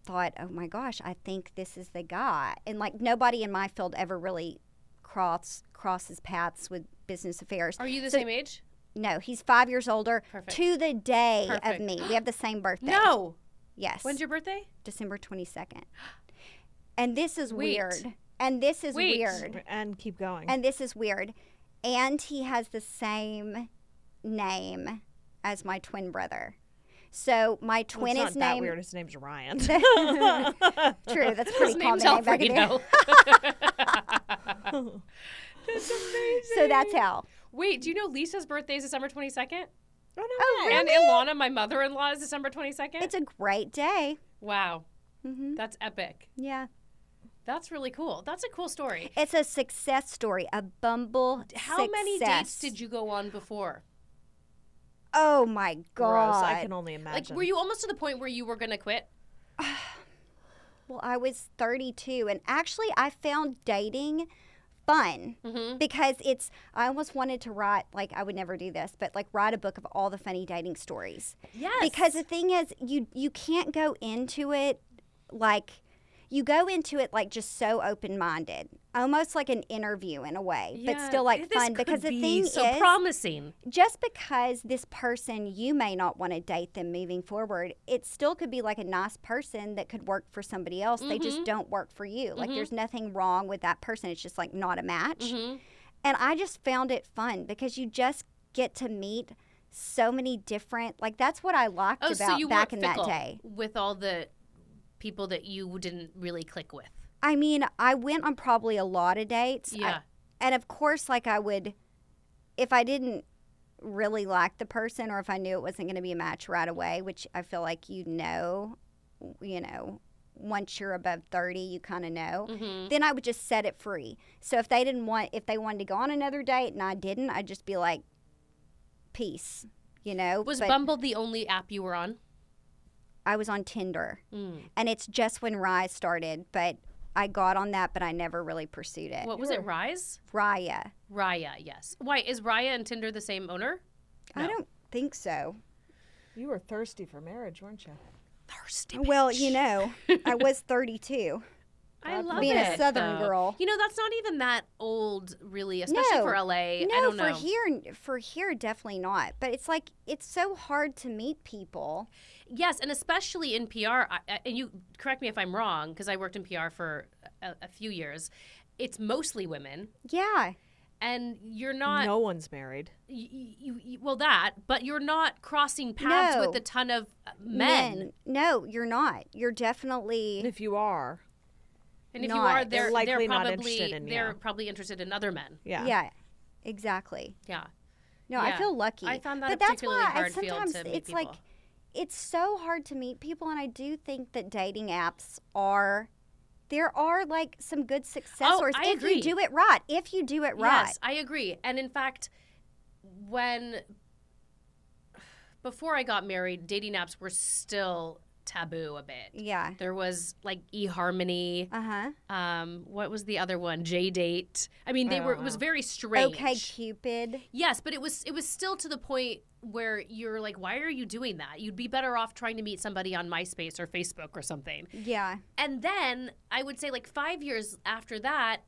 [SPEAKER 3] thought, oh my gosh, I think this is the guy. And like nobody in my field ever really crosses paths with business affairs.
[SPEAKER 2] Are you the
[SPEAKER 3] So-
[SPEAKER 2] same age?
[SPEAKER 3] No, he's 5 years older
[SPEAKER 2] Perfect.
[SPEAKER 3] to the day
[SPEAKER 2] Perfect.
[SPEAKER 3] of me. We have the same birthday.
[SPEAKER 2] No.
[SPEAKER 3] Yes.
[SPEAKER 2] When's your birthday?
[SPEAKER 3] December 22nd. And this is
[SPEAKER 2] Wait.
[SPEAKER 3] weird. And this is
[SPEAKER 2] Wait.
[SPEAKER 3] weird.
[SPEAKER 1] And keep going.
[SPEAKER 3] And this is weird. And he has the same name as my twin brother. So my twin
[SPEAKER 1] well, it's
[SPEAKER 3] is
[SPEAKER 1] not that
[SPEAKER 3] named.
[SPEAKER 1] weird. His name's Ryan.
[SPEAKER 3] True, that's a pretty
[SPEAKER 2] His
[SPEAKER 3] common
[SPEAKER 2] name's
[SPEAKER 3] name back in the day.
[SPEAKER 2] Alfredo. That's amazing.
[SPEAKER 3] So that's how.
[SPEAKER 2] Wait, do you know Lisa's birthday is December 22nd?
[SPEAKER 1] Oh, no
[SPEAKER 3] Oh,
[SPEAKER 1] way.
[SPEAKER 2] And Ilana, my mother-in-law, is December 22nd?
[SPEAKER 3] It's a great day.
[SPEAKER 2] Wow.
[SPEAKER 3] Hmm.
[SPEAKER 2] That's epic.
[SPEAKER 3] Yeah.
[SPEAKER 2] That's really cool. That's a cool story.
[SPEAKER 3] It's a success story, a Bumble
[SPEAKER 2] How many dates
[SPEAKER 3] success.
[SPEAKER 2] did you go on before?
[SPEAKER 3] Oh my
[SPEAKER 1] Gross.
[SPEAKER 3] God.
[SPEAKER 1] I can only imagine.
[SPEAKER 2] Like, were you almost to the point where you were going to quit?
[SPEAKER 3] Well, I was 32, and actually I found dating fun
[SPEAKER 2] Mm-hmm.
[SPEAKER 3] because I almost wanted to write, like I would never do this, but like write a book of all the funny dating stories.
[SPEAKER 2] Yes.
[SPEAKER 3] Because the thing is, you can't go into it like, you go into it like just so open-minded, almost like an interview in a way, but still like
[SPEAKER 2] this
[SPEAKER 3] fun.
[SPEAKER 2] could
[SPEAKER 3] Because the
[SPEAKER 2] be
[SPEAKER 3] thing
[SPEAKER 2] so
[SPEAKER 3] is,
[SPEAKER 2] promising.
[SPEAKER 3] just because this person, you may not want to date them moving forward, it still could be like a nice person that could work for somebody else. They just don't work for you. Like there's nothing wrong with that person. It's just like not a match.
[SPEAKER 2] Mm-hmm.
[SPEAKER 3] And I just found it fun because you just get to meet so many different, like that's what I liked
[SPEAKER 2] Oh,
[SPEAKER 3] about
[SPEAKER 2] so you
[SPEAKER 3] back
[SPEAKER 2] weren't
[SPEAKER 3] in that
[SPEAKER 2] fickle
[SPEAKER 3] day.
[SPEAKER 2] with all the people that you didn't really click with.
[SPEAKER 3] I mean, I went on probably a lot of dates.
[SPEAKER 2] Yeah.
[SPEAKER 3] And of course, like I would, if I didn't really like the person or if I knew it wasn't going to be a match right away, which I feel like once you're above 30, you kind of know,
[SPEAKER 2] Mm-hmm.
[SPEAKER 3] then I would just set it free. So if they wanted to go on another date and I didn't, I'd just be like, peace,
[SPEAKER 2] Was
[SPEAKER 3] But
[SPEAKER 2] Bumble the only app you were on?
[SPEAKER 3] I was on Tinder.
[SPEAKER 2] Mm.
[SPEAKER 3] And it's just when Raya started, but I got on that, but I never really pursued it.
[SPEAKER 2] What was it, Rise?
[SPEAKER 3] Raya.
[SPEAKER 2] Raya, yes. Why, is Raya and Tinder the same owner?
[SPEAKER 3] I don't think so.
[SPEAKER 1] You were thirsty for marriage, weren't you?
[SPEAKER 2] Thirsty
[SPEAKER 3] Well,
[SPEAKER 2] bitch.
[SPEAKER 3] I was 32.
[SPEAKER 2] I love
[SPEAKER 3] Being
[SPEAKER 2] it.
[SPEAKER 3] a Southern
[SPEAKER 2] though.
[SPEAKER 3] girl.
[SPEAKER 2] That's not even that old, really, especially
[SPEAKER 3] No.
[SPEAKER 2] for LA. I
[SPEAKER 3] No,
[SPEAKER 2] don't know.
[SPEAKER 3] for here, definitely not. But it's like, it's so hard to meet people.
[SPEAKER 2] Yes, and especially in PR, and you correct me if I'm wrong, because I worked in PR for a few years. It's mostly women,
[SPEAKER 3] Yeah.
[SPEAKER 2] and you're not.
[SPEAKER 1] No one's married.
[SPEAKER 2] Well, but you're not crossing paths
[SPEAKER 3] No.
[SPEAKER 2] with a ton of men.
[SPEAKER 3] No, you're not. You're definitely.
[SPEAKER 1] And if you are,
[SPEAKER 2] And if you
[SPEAKER 3] Not.
[SPEAKER 2] are,
[SPEAKER 1] They're
[SPEAKER 2] they're
[SPEAKER 1] likely
[SPEAKER 2] probably
[SPEAKER 1] not interested in you.
[SPEAKER 2] they're probably interested in other men.
[SPEAKER 1] yeah.
[SPEAKER 3] Yeah, exactly.
[SPEAKER 2] Yeah.
[SPEAKER 3] No,
[SPEAKER 2] Yeah.
[SPEAKER 3] I feel lucky.
[SPEAKER 2] I found that
[SPEAKER 3] but
[SPEAKER 2] a
[SPEAKER 3] that's
[SPEAKER 2] particularly
[SPEAKER 3] why
[SPEAKER 2] hard field
[SPEAKER 3] sometimes
[SPEAKER 2] to meet
[SPEAKER 3] it's
[SPEAKER 2] people.
[SPEAKER 3] like, it's so hard to meet people, and I do think that dating apps there are like some good success
[SPEAKER 2] Oh,
[SPEAKER 3] stories
[SPEAKER 2] I
[SPEAKER 3] if
[SPEAKER 2] agree.
[SPEAKER 3] you do it right. If you do it right.
[SPEAKER 2] Yes, I agree. And in fact, before I got married, dating apps were still taboo a bit.
[SPEAKER 3] Yeah.
[SPEAKER 2] There was like eHarmony. What was the other one? J-Date. I mean, it was very strange.
[SPEAKER 3] Okay, Cupid.
[SPEAKER 2] Yes, but it was still to the point where you're like, why are you doing that? You'd be better off trying to meet somebody on MySpace or Facebook or something.
[SPEAKER 3] Yeah.
[SPEAKER 2] And then I would say like 5 years after that,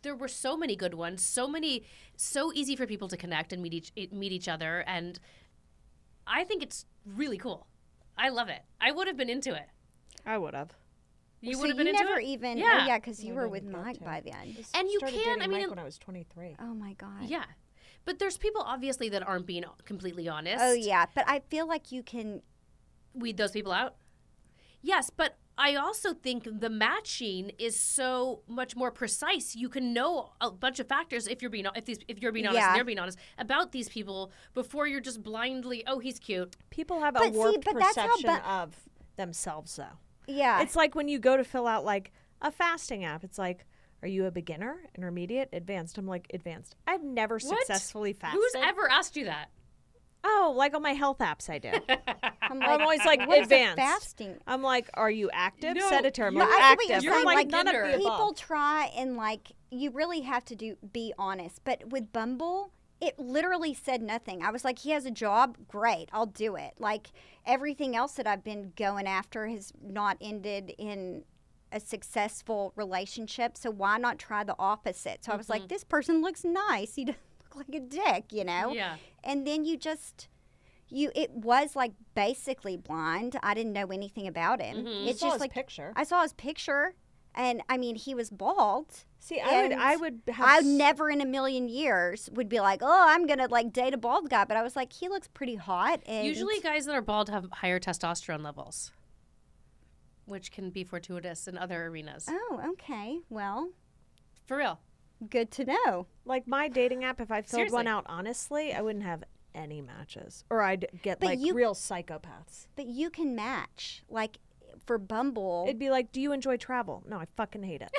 [SPEAKER 2] there were so many good ones, so easy for people to connect and meet each other, and I think it's really cool. I love it. I would have been into it.
[SPEAKER 1] I would have.
[SPEAKER 2] You
[SPEAKER 3] So
[SPEAKER 2] would have been
[SPEAKER 3] you
[SPEAKER 2] into
[SPEAKER 3] never
[SPEAKER 2] it?
[SPEAKER 3] even.
[SPEAKER 2] Yeah.
[SPEAKER 3] Oh yeah, because you
[SPEAKER 1] I
[SPEAKER 3] were
[SPEAKER 1] didn't
[SPEAKER 3] with
[SPEAKER 1] get
[SPEAKER 3] Mike
[SPEAKER 1] to.
[SPEAKER 3] by then.
[SPEAKER 2] And you
[SPEAKER 1] Started
[SPEAKER 2] can,
[SPEAKER 1] dating
[SPEAKER 2] I mean,
[SPEAKER 1] Mike when I was 23.
[SPEAKER 3] Oh my god.
[SPEAKER 2] yeah. But there's people obviously that aren't being completely honest.
[SPEAKER 3] Oh yeah, but I feel like you can.
[SPEAKER 2] Weed those people out. Yes, but I also think the matching is so much more precise. You can know a bunch of factors if you're being honest
[SPEAKER 3] Yeah.
[SPEAKER 2] and they're being honest about these people before you're just blindly, oh, he's cute.
[SPEAKER 1] People have a
[SPEAKER 3] But see,
[SPEAKER 1] warped
[SPEAKER 3] but that's how
[SPEAKER 1] perception of themselves, though.
[SPEAKER 3] Yeah.
[SPEAKER 1] It's like when you go to fill out like a fasting app. It's like, are you a beginner, intermediate, advanced? I'm like, advanced. I've never successfully fasted.
[SPEAKER 2] Who's ever asked you that?
[SPEAKER 1] Oh, like on my health apps, I do.
[SPEAKER 3] I'm
[SPEAKER 1] I'm always like,
[SPEAKER 3] what is a
[SPEAKER 1] advanced.
[SPEAKER 3] fasting?
[SPEAKER 1] I'm like, are you active?
[SPEAKER 2] No,
[SPEAKER 1] Sedentary. I'm
[SPEAKER 2] you're-
[SPEAKER 1] like,
[SPEAKER 3] I see what you're
[SPEAKER 1] active.
[SPEAKER 3] saying,
[SPEAKER 1] I'm like,
[SPEAKER 3] like,
[SPEAKER 1] none of
[SPEAKER 2] beginner.
[SPEAKER 1] the
[SPEAKER 3] People
[SPEAKER 1] above.
[SPEAKER 3] try and like you really have to be honest. But with Bumble, it literally said nothing. I was like, he has a job, great, I'll do it. Like everything else that I've been going after has not ended in a successful relationship. So why not try the opposite? So I was like, this person looks nice. He doesn't look like a dick, you know?
[SPEAKER 2] Yeah.
[SPEAKER 3] And then it was like basically blind. I didn't know anything about him. It's
[SPEAKER 1] saw
[SPEAKER 3] just
[SPEAKER 1] his
[SPEAKER 3] like
[SPEAKER 1] picture.
[SPEAKER 3] I saw his picture, and I mean he was bald.
[SPEAKER 1] See,
[SPEAKER 3] And
[SPEAKER 1] I would have.
[SPEAKER 3] I never in a million years would be like, oh, I'm gonna like date a bald guy. But I was like, he looks pretty hot. And
[SPEAKER 2] Usually guys that are bald have higher testosterone levels, which can be fortuitous in other arenas.
[SPEAKER 3] oh, okay. Well,
[SPEAKER 2] For real.
[SPEAKER 3] good to know.
[SPEAKER 1] Like my dating app, if I filled one
[SPEAKER 2] Seriously.
[SPEAKER 1] out honestly, I wouldn't have any matches. Or I'd get
[SPEAKER 3] But
[SPEAKER 1] like
[SPEAKER 3] you-
[SPEAKER 1] real psychopaths.
[SPEAKER 3] But you can match like for Bumble.
[SPEAKER 1] It'd be like, do you enjoy travel? No, I fucking hate it.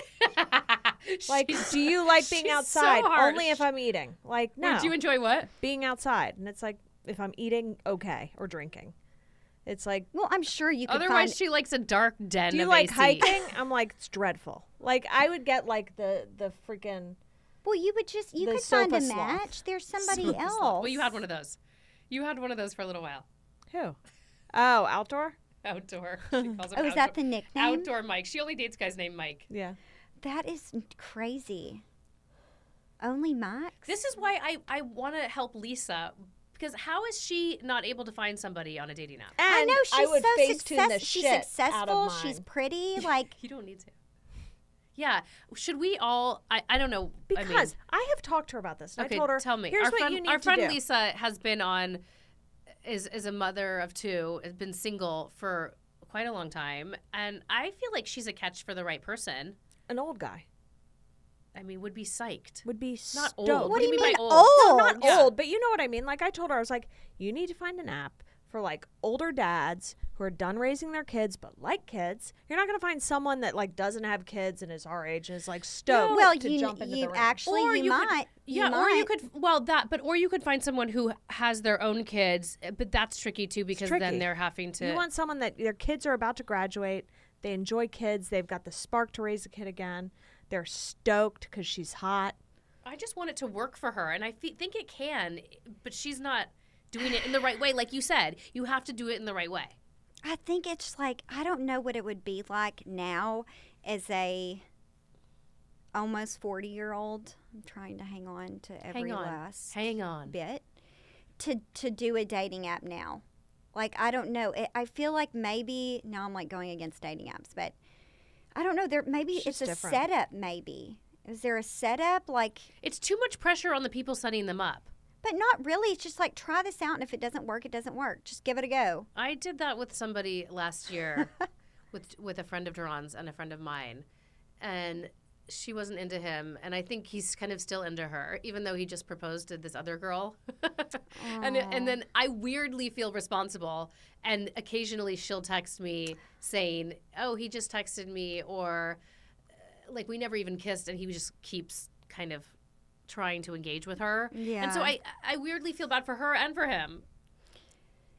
[SPEAKER 1] Like, do you like being
[SPEAKER 2] she's so
[SPEAKER 1] outside? Only
[SPEAKER 2] harsh.
[SPEAKER 1] if I'm eating. Like, no.
[SPEAKER 2] Do you enjoy what?
[SPEAKER 1] being outside. And it's like, if I'm eating, okay, or drinking. It's like,
[SPEAKER 3] well, I'm sure you could
[SPEAKER 2] Otherwise,
[SPEAKER 3] find.
[SPEAKER 2] she likes a dark den
[SPEAKER 1] do you
[SPEAKER 2] of
[SPEAKER 1] like
[SPEAKER 2] AC.
[SPEAKER 1] hiking? I'm like, it's dreadful. Like, I would get like the freaking.
[SPEAKER 3] Well, you could
[SPEAKER 1] The
[SPEAKER 3] could find a
[SPEAKER 1] sofa sloth.
[SPEAKER 3] match. There's somebody
[SPEAKER 2] Sofa
[SPEAKER 3] else.
[SPEAKER 2] sloth. Well, you had one of those. You had one of those for a little while.
[SPEAKER 1] Who? Oh, outdoor?
[SPEAKER 2] Outdoor. She calls him
[SPEAKER 3] Oh, is
[SPEAKER 2] outdoor.
[SPEAKER 3] that the nickname?
[SPEAKER 2] Outdoor Mike. She only dates guys named Mike.
[SPEAKER 1] Yeah.
[SPEAKER 3] That is crazy. Only Max?
[SPEAKER 2] This is why I want to help Lisa, because how is she not able to find somebody on a dating app?
[SPEAKER 1] And
[SPEAKER 3] I know she's
[SPEAKER 1] I would
[SPEAKER 3] so
[SPEAKER 1] Facetune the
[SPEAKER 3] she's
[SPEAKER 1] shit out
[SPEAKER 3] successful.
[SPEAKER 1] of
[SPEAKER 3] She's
[SPEAKER 1] mine.
[SPEAKER 3] pretty. Like
[SPEAKER 2] You don't need to. Yeah. Should we all? I don't know.
[SPEAKER 1] Because I have talked to her about this. And
[SPEAKER 2] Okay,
[SPEAKER 1] I told her,
[SPEAKER 2] tell me.
[SPEAKER 1] here's
[SPEAKER 2] our
[SPEAKER 1] what
[SPEAKER 2] friend,
[SPEAKER 1] you need
[SPEAKER 2] our
[SPEAKER 1] to
[SPEAKER 2] friend
[SPEAKER 1] do.
[SPEAKER 2] Lisa has been on, is a mother of two, has been single for quite a long time, and I feel like she's a catch for the right person.
[SPEAKER 1] An old guy
[SPEAKER 2] I mean, would be psyched.
[SPEAKER 1] would be
[SPEAKER 2] Not
[SPEAKER 1] stoked.
[SPEAKER 2] old.
[SPEAKER 3] what do you
[SPEAKER 2] mean
[SPEAKER 3] mean
[SPEAKER 2] by
[SPEAKER 3] old?
[SPEAKER 2] old?
[SPEAKER 1] No, not
[SPEAKER 2] Yeah.
[SPEAKER 1] old, but you know what I mean. Like I told her, I was like, you need to find an app for like older dads who are done raising their kids but like kids. You're not gonna find someone that like doesn't have kids and is our age and is like stoked
[SPEAKER 3] well,
[SPEAKER 1] to
[SPEAKER 3] you
[SPEAKER 1] jump into the ring.
[SPEAKER 3] actually
[SPEAKER 2] Or
[SPEAKER 3] you
[SPEAKER 2] you could-
[SPEAKER 3] might.
[SPEAKER 2] Yeah, or you could or you could find someone who has their own kids, but that's tricky too because
[SPEAKER 1] tricky.
[SPEAKER 2] then they're having to.
[SPEAKER 1] You want someone that their kids are about to graduate. They enjoy kids. They've got the spark to raise a kid again. They're stoked because she's hot.
[SPEAKER 2] I just want it to work for her, and I think it can, but she's not doing it in the right way. Like you said, you have to do it in the right way.
[SPEAKER 3] I think it's like I don't know what it would be like now as a almost 40-year-old. I'm trying to hang on to every last
[SPEAKER 2] Hang on.
[SPEAKER 3] bit to do a dating app now. Like I don't know. I feel like maybe now I'm like going against dating apps, but I don't know. There maybe
[SPEAKER 1] It's
[SPEAKER 3] it's
[SPEAKER 1] just
[SPEAKER 3] a
[SPEAKER 1] different.
[SPEAKER 3] setup. Maybe is there a setup like?
[SPEAKER 2] It's too much pressure on the people setting them up.
[SPEAKER 3] But not really. It's just like try this out, and if it doesn't work, it doesn't work. Just give it a go.
[SPEAKER 2] I did that with somebody last year, with a friend of Duran's and a friend of mine, and she wasn't into him, and I think he's kind of still into her, even though he just proposed to this other girl. and then I weirdly feel responsible, and occasionally she'll text me saying, "Oh, he just texted me," or like we never even kissed, and he just keeps kind of trying to engage with her.
[SPEAKER 3] Yeah.
[SPEAKER 2] And so I weirdly feel bad for her and for him.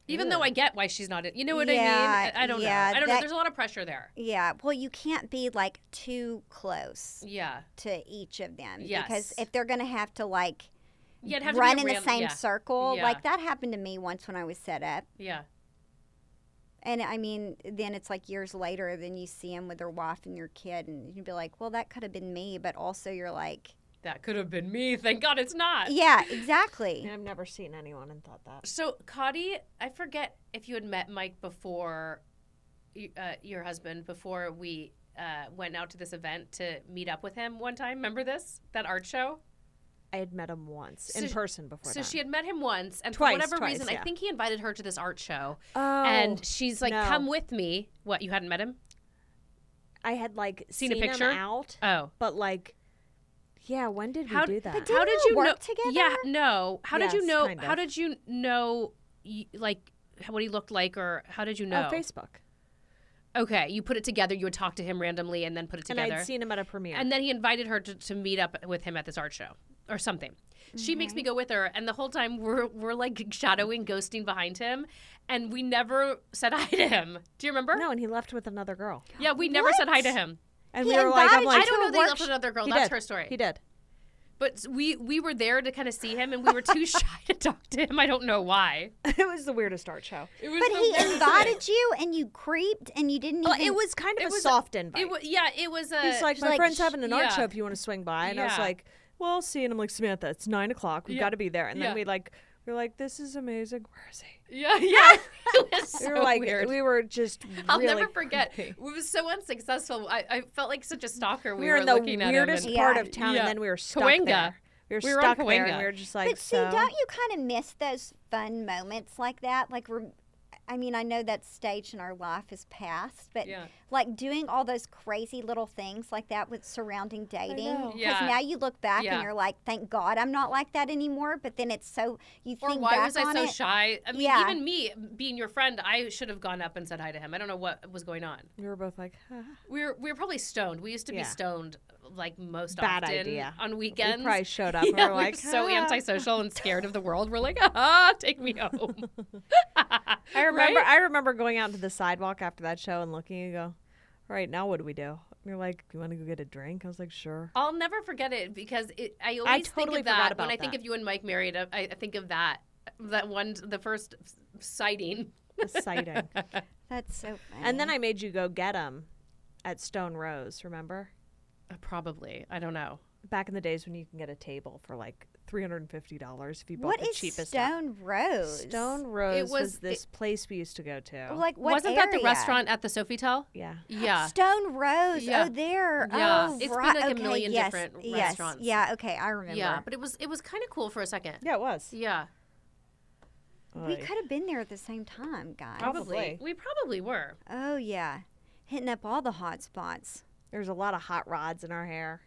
[SPEAKER 2] Even though I get why she's not, you know what I
[SPEAKER 3] Yeah,
[SPEAKER 2] mean? I don't know.
[SPEAKER 3] yeah,
[SPEAKER 2] I don't know.
[SPEAKER 3] that-
[SPEAKER 2] There's a lot of pressure there.
[SPEAKER 3] Yeah. Well, you can't be like too close
[SPEAKER 2] Yeah.
[SPEAKER 3] to each of them because
[SPEAKER 2] Yes.
[SPEAKER 3] if they're gonna have to like
[SPEAKER 2] Yeah, it'd have to
[SPEAKER 3] run
[SPEAKER 2] be a
[SPEAKER 3] in the
[SPEAKER 2] ram-
[SPEAKER 3] same
[SPEAKER 2] yeah.
[SPEAKER 3] circle,
[SPEAKER 2] Yeah.
[SPEAKER 3] like that happened to me once when I was set up.
[SPEAKER 2] Yeah.
[SPEAKER 3] And I mean, then it's like years later, then you see them with their wife and your kid, and you'd be like, well, that could have been me. But also, you're like,
[SPEAKER 2] That could have been me. Thank God it's not.
[SPEAKER 3] yeah, exactly.
[SPEAKER 1] I've never seen anyone and thought that.
[SPEAKER 2] So, Kottie, I forget if you had met Mike before, your husband, before we went out to this event to meet up with him one time. Remember this? That art show?
[SPEAKER 1] I had met him once
[SPEAKER 2] So-
[SPEAKER 1] in person before.
[SPEAKER 2] So
[SPEAKER 1] that.
[SPEAKER 2] she had met him once, and
[SPEAKER 1] Twice,
[SPEAKER 2] for whatever
[SPEAKER 1] twice,
[SPEAKER 2] reason,
[SPEAKER 1] yeah.
[SPEAKER 2] I think he invited her to this art show.
[SPEAKER 1] Oh,
[SPEAKER 2] And she's like,
[SPEAKER 1] no.
[SPEAKER 2] come with me. What, you hadn't met him?
[SPEAKER 1] I had like
[SPEAKER 2] Seen a
[SPEAKER 1] him
[SPEAKER 2] picture?
[SPEAKER 1] out,
[SPEAKER 2] Oh.
[SPEAKER 1] but like, yeah. When did
[SPEAKER 2] How-
[SPEAKER 1] we do that?
[SPEAKER 3] But did
[SPEAKER 2] How did
[SPEAKER 3] you
[SPEAKER 2] you know?
[SPEAKER 3] work together?
[SPEAKER 2] Yeah, no. How did you
[SPEAKER 1] Yes,
[SPEAKER 2] know?
[SPEAKER 1] kind
[SPEAKER 2] How
[SPEAKER 1] of.
[SPEAKER 2] did you know, like, what he looked like, or how did you know?
[SPEAKER 1] Oh, Facebook.
[SPEAKER 2] Okay, you put it together. You would talk to him randomly, and then put it
[SPEAKER 1] And
[SPEAKER 2] together.
[SPEAKER 1] I'd seen him at a premiere.
[SPEAKER 2] And then he invited her to meet up with him at this art show or something. She makes me go with her, and the whole time we're like shadowing, ghosting behind him, and we never said hi to him. Do you remember?
[SPEAKER 1] no, and he left with another girl.
[SPEAKER 2] Yeah, we never said hi to him.
[SPEAKER 1] And
[SPEAKER 3] He
[SPEAKER 1] we were like, I'm
[SPEAKER 3] invited
[SPEAKER 1] like,
[SPEAKER 2] I don't know that he
[SPEAKER 3] work
[SPEAKER 2] left with another girl.
[SPEAKER 1] he
[SPEAKER 2] That's
[SPEAKER 1] did.
[SPEAKER 2] her story.
[SPEAKER 1] He did.
[SPEAKER 2] But we were there to kind of see him, and we were too shy to talk to him. I don't know why.
[SPEAKER 1] It was the weirdest art show.
[SPEAKER 2] It was
[SPEAKER 3] But
[SPEAKER 2] the
[SPEAKER 3] he
[SPEAKER 2] weirdest
[SPEAKER 3] invited
[SPEAKER 2] thing.
[SPEAKER 3] you, and you creeped, and you didn't
[SPEAKER 1] Well,
[SPEAKER 3] even.
[SPEAKER 1] it was kind of
[SPEAKER 2] It
[SPEAKER 1] a
[SPEAKER 2] was-
[SPEAKER 1] soft invite.
[SPEAKER 2] It was, yeah, it was a.
[SPEAKER 1] He's like, my
[SPEAKER 3] like,
[SPEAKER 1] friend's having an art
[SPEAKER 2] yeah.
[SPEAKER 1] show if you want to swing by. And I was
[SPEAKER 2] Yeah.
[SPEAKER 1] like, well, I'll see. And I'm like, Samantha, it's 9:00. We've
[SPEAKER 2] Yeah.
[SPEAKER 1] got to be there. And then
[SPEAKER 2] Yeah.
[SPEAKER 1] we were like, this is amazing. Where is he?
[SPEAKER 2] yeah. It was
[SPEAKER 1] We
[SPEAKER 2] so
[SPEAKER 1] were like,
[SPEAKER 2] weird.
[SPEAKER 1] we were just
[SPEAKER 2] I'll
[SPEAKER 1] really
[SPEAKER 2] never forget.
[SPEAKER 1] creepy.
[SPEAKER 2] We were so unsuccessful. I felt like such a stalker.
[SPEAKER 1] We were in the
[SPEAKER 2] looking at him
[SPEAKER 1] weirdest
[SPEAKER 2] and-
[SPEAKER 1] part
[SPEAKER 3] Yeah.
[SPEAKER 1] of town,
[SPEAKER 2] Yeah.
[SPEAKER 1] and then we were stuck
[SPEAKER 2] Cahuenga.
[SPEAKER 1] there. We were
[SPEAKER 2] We were on
[SPEAKER 1] stuck there,
[SPEAKER 2] Cahuenga.
[SPEAKER 1] and we were just like,
[SPEAKER 3] But see, don't you kind of miss those fun moments like that? Like, I mean, I know that stage in our life is past, but
[SPEAKER 2] Yeah.
[SPEAKER 3] like doing all those crazy little things like that with surrounding dating.
[SPEAKER 1] know.
[SPEAKER 3] Because
[SPEAKER 2] Yeah.
[SPEAKER 3] now you look back
[SPEAKER 2] Yeah.
[SPEAKER 3] and you're like, thank God I'm not like that anymore. But then it's so, you
[SPEAKER 2] Or
[SPEAKER 3] think
[SPEAKER 2] why
[SPEAKER 3] back
[SPEAKER 2] was I
[SPEAKER 3] on
[SPEAKER 2] so
[SPEAKER 3] it.
[SPEAKER 2] shy? I mean,
[SPEAKER 3] Yeah.
[SPEAKER 2] even me being your friend, I should have gone up and said hi to him. I don't know what was going on.
[SPEAKER 1] we were both like,
[SPEAKER 2] We were probably stoned. We used to be
[SPEAKER 1] Yeah.
[SPEAKER 2] stoned like most
[SPEAKER 1] Bad
[SPEAKER 2] often
[SPEAKER 1] idea.
[SPEAKER 2] on
[SPEAKER 1] we
[SPEAKER 2] weekends.
[SPEAKER 1] probably showed up.
[SPEAKER 2] Yeah,
[SPEAKER 1] and we were
[SPEAKER 2] we
[SPEAKER 1] like,
[SPEAKER 2] were so
[SPEAKER 1] "Ah."
[SPEAKER 2] antisocial and scared of the world. We're like, take me home.
[SPEAKER 1] I remember going out to the sidewalk after that show and looking and go, all right, now what do we do? And you're like, you want to go get a drink? I was like, sure.
[SPEAKER 2] I'll never forget it because I always think
[SPEAKER 1] totally
[SPEAKER 2] of
[SPEAKER 1] forgot
[SPEAKER 2] that
[SPEAKER 1] about
[SPEAKER 2] when I think
[SPEAKER 1] that.
[SPEAKER 2] of you and Mike married. I think of that one, the first sighting.
[SPEAKER 1] A sighting.
[SPEAKER 3] That's so funny.
[SPEAKER 1] And then I made you go get him at Stone Rose, remember?
[SPEAKER 2] Probably, I don't know.
[SPEAKER 1] Back in the days when you can get a table for like $350 if you bought
[SPEAKER 3] what
[SPEAKER 1] the
[SPEAKER 3] is
[SPEAKER 1] cheapest.
[SPEAKER 3] Stone Rose?
[SPEAKER 1] Stone Rose was,
[SPEAKER 2] was-
[SPEAKER 1] this place we used to go to.
[SPEAKER 3] Like what
[SPEAKER 2] Wasn't that the
[SPEAKER 3] area?
[SPEAKER 2] restaurant at the Sofitel?
[SPEAKER 1] yeah.
[SPEAKER 2] Yeah.
[SPEAKER 3] Stone Rose.
[SPEAKER 2] Yeah.
[SPEAKER 3] Oh, there.
[SPEAKER 2] Yeah.
[SPEAKER 3] Oh,
[SPEAKER 2] It's been
[SPEAKER 3] right.
[SPEAKER 2] like a
[SPEAKER 3] okay.
[SPEAKER 2] million
[SPEAKER 3] yes.
[SPEAKER 2] different
[SPEAKER 3] yes.
[SPEAKER 2] restaurants.
[SPEAKER 3] Yeah. Okay. I remember.
[SPEAKER 2] Yeah, but it was kind of cool for a second.
[SPEAKER 1] Yeah, it was.
[SPEAKER 2] Yeah,
[SPEAKER 3] We
[SPEAKER 1] Oy.
[SPEAKER 3] could have been there at the same time, guys.
[SPEAKER 1] Probably.
[SPEAKER 2] We probably were.
[SPEAKER 3] Oh yeah, hitting up all the hot spots.
[SPEAKER 1] There's a lot of hot rods in our hair.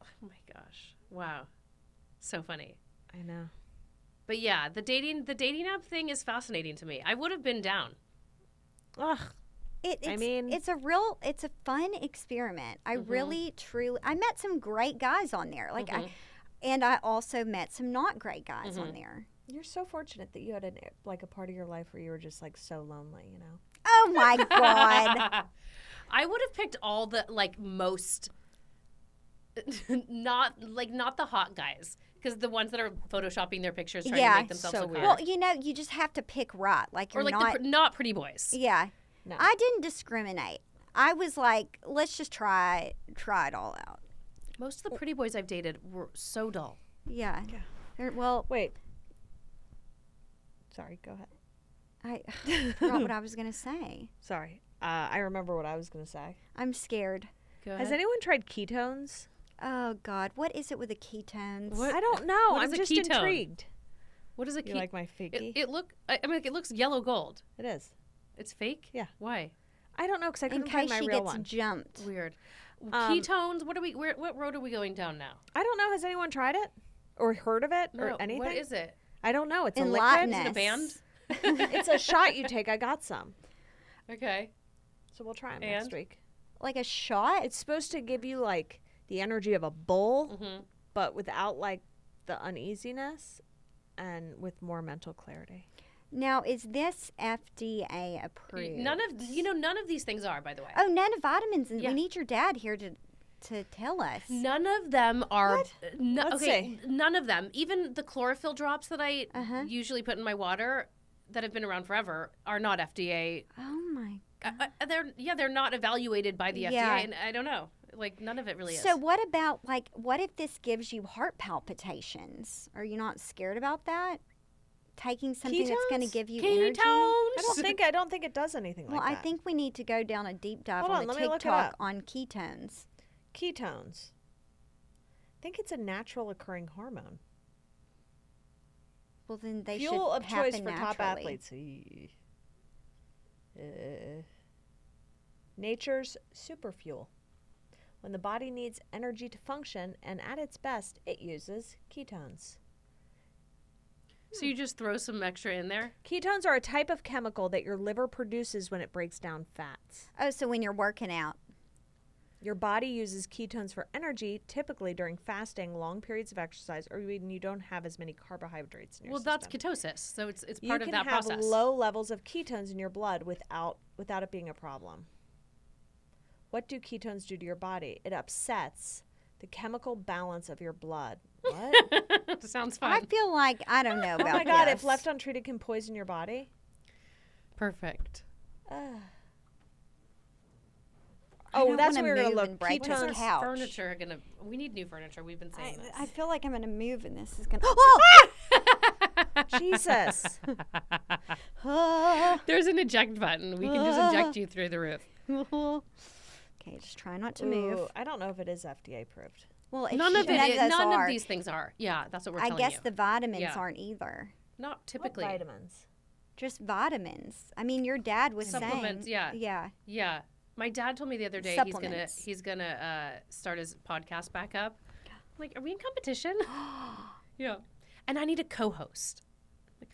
[SPEAKER 2] Oh my gosh! Wow, so funny.
[SPEAKER 1] I know.
[SPEAKER 2] But yeah, the dating app thing is fascinating to me. I would have been down.
[SPEAKER 1] Ugh.
[SPEAKER 3] It's,
[SPEAKER 1] mean-
[SPEAKER 3] it's a fun experiment. I
[SPEAKER 2] Mm-hmm.
[SPEAKER 3] really, truly, I met some great guys on there. Like
[SPEAKER 2] Mhm.
[SPEAKER 3] and I also met some not great guys
[SPEAKER 2] Mm-hmm.
[SPEAKER 3] on there.
[SPEAKER 1] You're so fortunate that you had a part of your life where you were just like so lonely, you know?
[SPEAKER 3] Oh my God.
[SPEAKER 2] I would have picked all the most not the hot guys, because the ones that are photoshopping their pictures trying
[SPEAKER 3] Yeah,
[SPEAKER 2] to make themselves
[SPEAKER 1] so
[SPEAKER 2] look
[SPEAKER 1] weird.
[SPEAKER 2] hot.
[SPEAKER 3] Well, you just have to pick right. Like
[SPEAKER 2] Or
[SPEAKER 3] you're
[SPEAKER 2] like
[SPEAKER 3] not.
[SPEAKER 2] not pretty boys.
[SPEAKER 3] Yeah.
[SPEAKER 1] No.
[SPEAKER 3] I didn't discriminate. I was like, let's just try it all out.
[SPEAKER 2] Most of the pretty boys I've dated were so dull.
[SPEAKER 3] Yeah.
[SPEAKER 1] Yeah.
[SPEAKER 3] Well,
[SPEAKER 1] Wait. Sorry, go ahead.
[SPEAKER 3] I forgot what I was going to say.
[SPEAKER 1] Sorry. I remember what I was going to say.
[SPEAKER 3] I'm scared.
[SPEAKER 2] Go
[SPEAKER 1] Has
[SPEAKER 2] ahead.
[SPEAKER 1] anyone tried ketones?
[SPEAKER 3] Oh, God. What is it with the ketones?
[SPEAKER 2] What?
[SPEAKER 1] I don't know.
[SPEAKER 2] What
[SPEAKER 1] I'm
[SPEAKER 2] is a
[SPEAKER 1] just
[SPEAKER 2] ketone?
[SPEAKER 1] intrigued.
[SPEAKER 2] What is a
[SPEAKER 1] You like my fakey?
[SPEAKER 2] It looks yellow gold.
[SPEAKER 1] It is.
[SPEAKER 2] It's fake?
[SPEAKER 1] Yeah.
[SPEAKER 2] Why?
[SPEAKER 1] I don't know because I
[SPEAKER 3] In
[SPEAKER 1] couldn't find
[SPEAKER 3] case
[SPEAKER 1] my
[SPEAKER 3] she
[SPEAKER 1] real
[SPEAKER 3] gets
[SPEAKER 1] one.
[SPEAKER 3] jumped.
[SPEAKER 2] Weird.
[SPEAKER 1] Um,
[SPEAKER 2] Ketones, what road are we going down now?
[SPEAKER 1] I don't know. Has anyone tried it or heard of it
[SPEAKER 2] No,
[SPEAKER 1] or anything?
[SPEAKER 2] What is it?
[SPEAKER 1] I don't know. It's a
[SPEAKER 3] Enlighten
[SPEAKER 1] liquid.
[SPEAKER 2] Is it a band?
[SPEAKER 1] It's a shot you take. I got some.
[SPEAKER 2] Okay.
[SPEAKER 1] So we'll try them
[SPEAKER 2] And?
[SPEAKER 1] next week.
[SPEAKER 3] Like a shot?
[SPEAKER 1] It's supposed to give you like the energy of a bull,
[SPEAKER 2] Mm-hmm.
[SPEAKER 1] but without like the uneasiness and with more mental clarity.
[SPEAKER 3] Now, is this FDA approved?
[SPEAKER 2] None of these things are, by the way.
[SPEAKER 3] Oh, none of vitamins.
[SPEAKER 2] Yeah.
[SPEAKER 3] We need your dad here to tell us.
[SPEAKER 2] None of them are.
[SPEAKER 1] Let's see.
[SPEAKER 2] None of them. Even the chlorophyll drops that I
[SPEAKER 3] Uh-huh.
[SPEAKER 2] put in my water that have been around forever are not FDA.
[SPEAKER 3] Oh my God.
[SPEAKER 2] They're not evaluated by the
[SPEAKER 3] Yeah.
[SPEAKER 2] FDA, and I don't know. Like none of it really is.
[SPEAKER 3] So what about what if this gives you heart palpitations? Are you not scared about that? Taking something that's going to
[SPEAKER 1] Ketones?
[SPEAKER 3] give you
[SPEAKER 2] Ketones.
[SPEAKER 3] energy?
[SPEAKER 1] I don't think it does anything
[SPEAKER 3] Well,
[SPEAKER 1] like that.
[SPEAKER 3] I think we need to go down a deep dive
[SPEAKER 1] Hold
[SPEAKER 3] on
[SPEAKER 1] on,
[SPEAKER 3] the
[SPEAKER 1] let me look it
[SPEAKER 3] TikTok
[SPEAKER 1] up.
[SPEAKER 3] on ketones.
[SPEAKER 1] Ketones. I think it's a natural occurring hormone.
[SPEAKER 3] Well, then they
[SPEAKER 1] Fuel
[SPEAKER 3] should
[SPEAKER 1] of choice
[SPEAKER 3] happen
[SPEAKER 1] for top
[SPEAKER 3] naturally.
[SPEAKER 1] athletes. Nature's superfuel. When the body needs energy to function and at its best, it uses ketones.
[SPEAKER 2] So you just throw some extra in there?
[SPEAKER 1] Ketones are a type of chemical that your liver produces when it breaks down fats.
[SPEAKER 3] Oh, so when you're working out.
[SPEAKER 1] Your body uses ketones for energy, typically during fasting, long periods of exercise, or when you don't have as many carbohydrates in your system.
[SPEAKER 2] That's ketosis. So it's part of that
[SPEAKER 1] You can have
[SPEAKER 2] process.
[SPEAKER 1] low levels of ketones in your blood without it being a problem. What do ketones do to your body? It upsets the chemical balance of your blood. What?
[SPEAKER 2] Sounds
[SPEAKER 3] I
[SPEAKER 2] fun.
[SPEAKER 3] feel like I don't know about
[SPEAKER 1] Oh my God,
[SPEAKER 3] this.
[SPEAKER 1] if left untreated can poison your body?
[SPEAKER 2] Perfect.
[SPEAKER 3] I
[SPEAKER 1] Oh,
[SPEAKER 3] don't
[SPEAKER 1] that's
[SPEAKER 3] wanna
[SPEAKER 1] what we're going to
[SPEAKER 3] move
[SPEAKER 1] look.
[SPEAKER 3] and break
[SPEAKER 2] When's
[SPEAKER 3] this
[SPEAKER 1] Ketones.
[SPEAKER 3] couch.
[SPEAKER 2] Furniture gonna? We need new furniture. We've been saying this.
[SPEAKER 3] I feel like I'm going to move and this is going to... Oh!
[SPEAKER 1] Jesus.
[SPEAKER 3] Ah.
[SPEAKER 2] There's an eject button. We can just eject you through the roof.
[SPEAKER 3] Okay, just try not to move.
[SPEAKER 1] Ooh, I don't know if it is FDA approved.
[SPEAKER 3] Well, if
[SPEAKER 2] None of
[SPEAKER 3] those
[SPEAKER 2] none
[SPEAKER 3] are.
[SPEAKER 2] of these things are. Yeah, that's what we're
[SPEAKER 3] I
[SPEAKER 2] telling
[SPEAKER 3] guess
[SPEAKER 2] you.
[SPEAKER 3] the vitamins
[SPEAKER 2] Yeah.
[SPEAKER 3] aren't either.
[SPEAKER 2] Not typically.
[SPEAKER 1] What vitamins?
[SPEAKER 3] Just vitamins. I mean, your dad was
[SPEAKER 2] Supplements,
[SPEAKER 3] saying.
[SPEAKER 2] yeah.
[SPEAKER 3] Yeah.
[SPEAKER 2] Yeah. My dad told me the other day
[SPEAKER 3] Supplements.
[SPEAKER 2] he's gonna start his podcast back up. I'm like, are we in competition? Yeah. And I need a co-host. Like,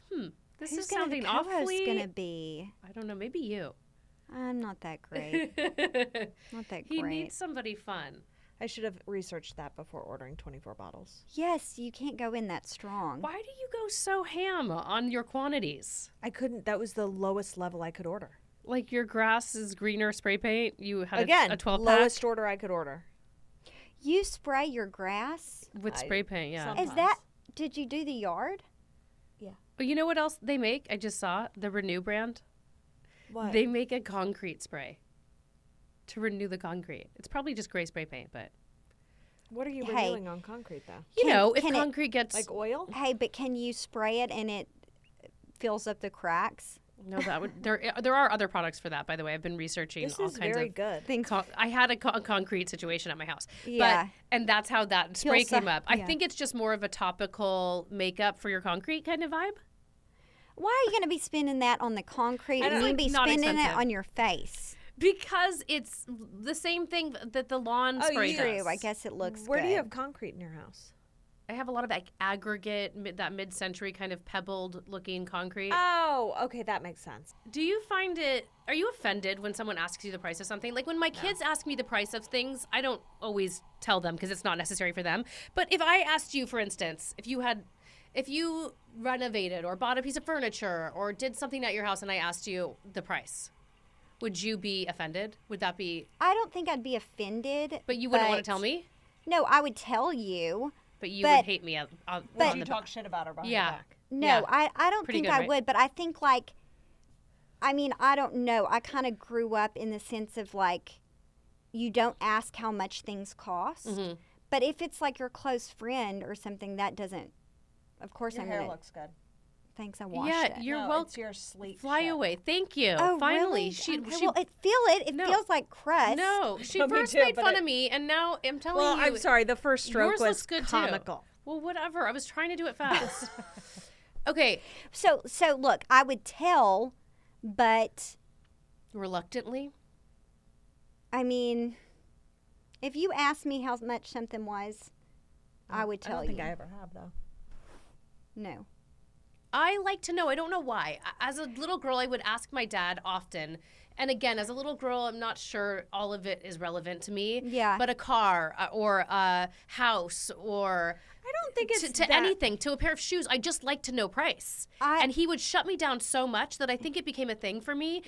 [SPEAKER 2] this
[SPEAKER 3] Who's
[SPEAKER 2] is
[SPEAKER 3] gonna
[SPEAKER 2] sounding
[SPEAKER 3] the co-host
[SPEAKER 2] awfully.
[SPEAKER 3] going to be?
[SPEAKER 2] I don't know. Maybe you.
[SPEAKER 3] I'm not that great. Not that
[SPEAKER 2] He
[SPEAKER 3] great.
[SPEAKER 2] needs somebody fun.
[SPEAKER 1] I should have researched that before ordering 24 bottles.
[SPEAKER 3] Yes, you can't go in that strong.
[SPEAKER 2] Why do you go so ham on your quantities?
[SPEAKER 1] I couldn't. That was the lowest level I could order.
[SPEAKER 2] Like your grass is greener spray paint. You had
[SPEAKER 1] Again,
[SPEAKER 2] a 12
[SPEAKER 1] lowest order I could order.
[SPEAKER 3] You spray your grass?
[SPEAKER 2] pack with
[SPEAKER 1] I-
[SPEAKER 2] spray paint. Yeah.
[SPEAKER 1] some-
[SPEAKER 3] Is that? Did you do the yard?
[SPEAKER 2] Oh, you know what else they make? I just saw the Renew brand.
[SPEAKER 1] What?
[SPEAKER 2] They make a concrete spray to renew the concrete. It's probably just gray spray paint, but
[SPEAKER 1] What are you
[SPEAKER 3] Hey.
[SPEAKER 1] renewing on concrete, though?
[SPEAKER 2] you
[SPEAKER 3] Can-
[SPEAKER 2] know, if
[SPEAKER 3] can it-
[SPEAKER 2] concrete gets
[SPEAKER 1] Like oil?
[SPEAKER 3] Hey, but can you spray it and it fills up the cracks?
[SPEAKER 2] no, that would there are other products for that. By the way, I've been researching
[SPEAKER 1] This
[SPEAKER 2] all
[SPEAKER 1] is
[SPEAKER 2] kinds
[SPEAKER 1] very
[SPEAKER 2] of.
[SPEAKER 1] good.
[SPEAKER 2] I had a concrete situation at my house.
[SPEAKER 3] Yeah.
[SPEAKER 2] and that's how that spray
[SPEAKER 3] Feels so-
[SPEAKER 2] came up. I
[SPEAKER 3] yeah.
[SPEAKER 2] think it's just more of a topical makeup for your concrete kind of vibe.
[SPEAKER 3] Why are you going to be spending that on the concrete
[SPEAKER 2] I
[SPEAKER 3] and
[SPEAKER 2] don't-
[SPEAKER 3] you
[SPEAKER 2] like,
[SPEAKER 3] be
[SPEAKER 2] not
[SPEAKER 3] spending it
[SPEAKER 2] expensive.
[SPEAKER 3] on your face?
[SPEAKER 2] Because it's the same thing that the lawn spray
[SPEAKER 1] you-
[SPEAKER 2] does.
[SPEAKER 3] I guess it looks
[SPEAKER 1] Where
[SPEAKER 3] good.
[SPEAKER 1] do you have concrete in your house?
[SPEAKER 2] I have a lot of like aggregate, that mid-century kind of pebbled-looking concrete.
[SPEAKER 1] Oh, okay, that makes sense.
[SPEAKER 2] Do you find it? Are you offended when someone asks you the price of something? Like when my kids ask me the price of things, I don't always tell them because it's not necessary for them. But if I asked you, for instance, if you renovated or bought a piece of furniture or did something at your house, and I asked you the price, would you be offended? Would that be?
[SPEAKER 3] I don't think I'd be offended.
[SPEAKER 2] But you wouldn't want to tell me.
[SPEAKER 3] No, I would tell you.
[SPEAKER 2] But you
[SPEAKER 3] But-
[SPEAKER 2] would hate me on
[SPEAKER 3] but-
[SPEAKER 2] the
[SPEAKER 1] talk shit about her behind
[SPEAKER 2] Yeah.
[SPEAKER 1] her back.
[SPEAKER 3] No,
[SPEAKER 2] Yeah.
[SPEAKER 3] I don't
[SPEAKER 2] Pretty
[SPEAKER 3] think
[SPEAKER 2] good,
[SPEAKER 3] I
[SPEAKER 2] right?
[SPEAKER 3] would, but I think like, I mean, I don't know. I kind of grew up in the sense of like, you don't ask how much things cost.
[SPEAKER 2] Mhm.
[SPEAKER 3] But if it's like your close friend or something, that doesn't, of course
[SPEAKER 1] Your
[SPEAKER 3] I'm
[SPEAKER 1] hair
[SPEAKER 3] going to,
[SPEAKER 1] looks good.
[SPEAKER 3] thanks, I washed
[SPEAKER 2] Yeah,
[SPEAKER 3] it.
[SPEAKER 2] you're
[SPEAKER 1] No,
[SPEAKER 2] welcome.
[SPEAKER 1] It's your sleep
[SPEAKER 2] Fly
[SPEAKER 1] shit.
[SPEAKER 2] away. Thank you.
[SPEAKER 3] Oh,
[SPEAKER 2] Finally,
[SPEAKER 3] really?
[SPEAKER 2] she
[SPEAKER 3] Okay,
[SPEAKER 2] she
[SPEAKER 3] well, it
[SPEAKER 2] No.
[SPEAKER 3] feels like crust.
[SPEAKER 2] no, she
[SPEAKER 1] No, me
[SPEAKER 2] first
[SPEAKER 1] too,
[SPEAKER 2] made
[SPEAKER 1] but
[SPEAKER 2] fun
[SPEAKER 1] it-
[SPEAKER 2] of me, and now I'm telling
[SPEAKER 1] Well,
[SPEAKER 2] you.
[SPEAKER 1] I'm sorry. The first stroke
[SPEAKER 2] yours
[SPEAKER 1] was
[SPEAKER 2] looks good, too.
[SPEAKER 1] comical.
[SPEAKER 2] Well, whatever. I was trying to do it fast. Okay,
[SPEAKER 3] So look, I would tell, but
[SPEAKER 2] reluctantly.
[SPEAKER 3] I mean, if you asked me how much something was, I would
[SPEAKER 1] I
[SPEAKER 3] tell
[SPEAKER 1] don't think
[SPEAKER 3] you.
[SPEAKER 1] I ever have, though.
[SPEAKER 3] No.
[SPEAKER 2] I like to know. I don't know why. As a little girl, I would ask my dad often, And again, as a little girl, I'm not sure all of it is relevant to me.
[SPEAKER 3] Yeah.
[SPEAKER 2] But a car or a house or
[SPEAKER 1] I don't think it's
[SPEAKER 2] to anything, to a pair of shoes, I just like to know price. And he would shut me down so much that I think it became a thing for me.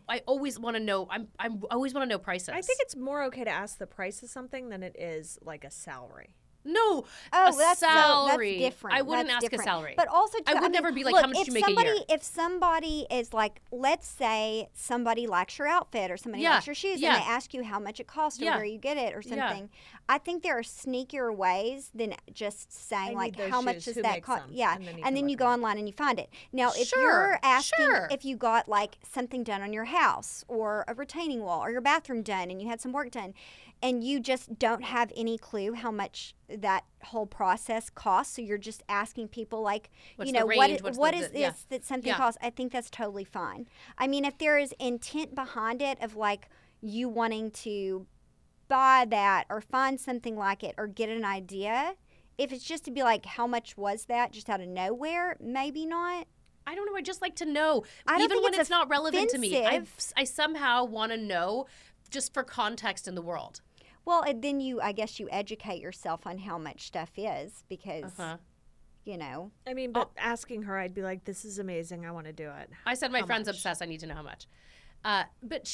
[SPEAKER 2] I always want to know. I always want to know prices.
[SPEAKER 1] I think it's more okay to ask the price of something than it is like a salary.
[SPEAKER 2] No,
[SPEAKER 3] that's
[SPEAKER 2] salary.
[SPEAKER 3] different.
[SPEAKER 2] I wouldn't
[SPEAKER 3] That's
[SPEAKER 2] ask
[SPEAKER 3] different.
[SPEAKER 2] a salary.
[SPEAKER 3] But also,
[SPEAKER 2] I would never be like, how much did you make a year?
[SPEAKER 3] If somebody is like, let's say somebody likes your outfit or somebody likes your shoes, and they ask you how much it costs or where you get it or something, I think there are sneakier ways than just saying like, how much does that cost? Yeah, and then you go online and you find it. Now, if you're asking if you got like something done on your house or a retaining wall or your bathroom done and you had some work done, and you just don't have any clue how much that whole process costs, so you're just asking people like,
[SPEAKER 2] what is
[SPEAKER 3] this that something costs, I think that's totally fine. I mean, if there is intent behind it of like you wanting to buy that or find something like it or get an idea, if it's just to be like, how much was that just out of nowhere, maybe not.
[SPEAKER 2] I don't know. I just like to know.
[SPEAKER 3] I don't
[SPEAKER 2] even
[SPEAKER 3] think
[SPEAKER 2] when
[SPEAKER 3] it's
[SPEAKER 2] it's not relevant to me.
[SPEAKER 3] offensive.
[SPEAKER 2] I somehow want to know just for context in the world.
[SPEAKER 3] Well, and then I guess you educate yourself on how much stuff is because, you know.
[SPEAKER 1] I mean, but asking her, I'd be like, this is amazing. I want to do it.
[SPEAKER 2] I said, my friend's obsessed. I need to know how much. But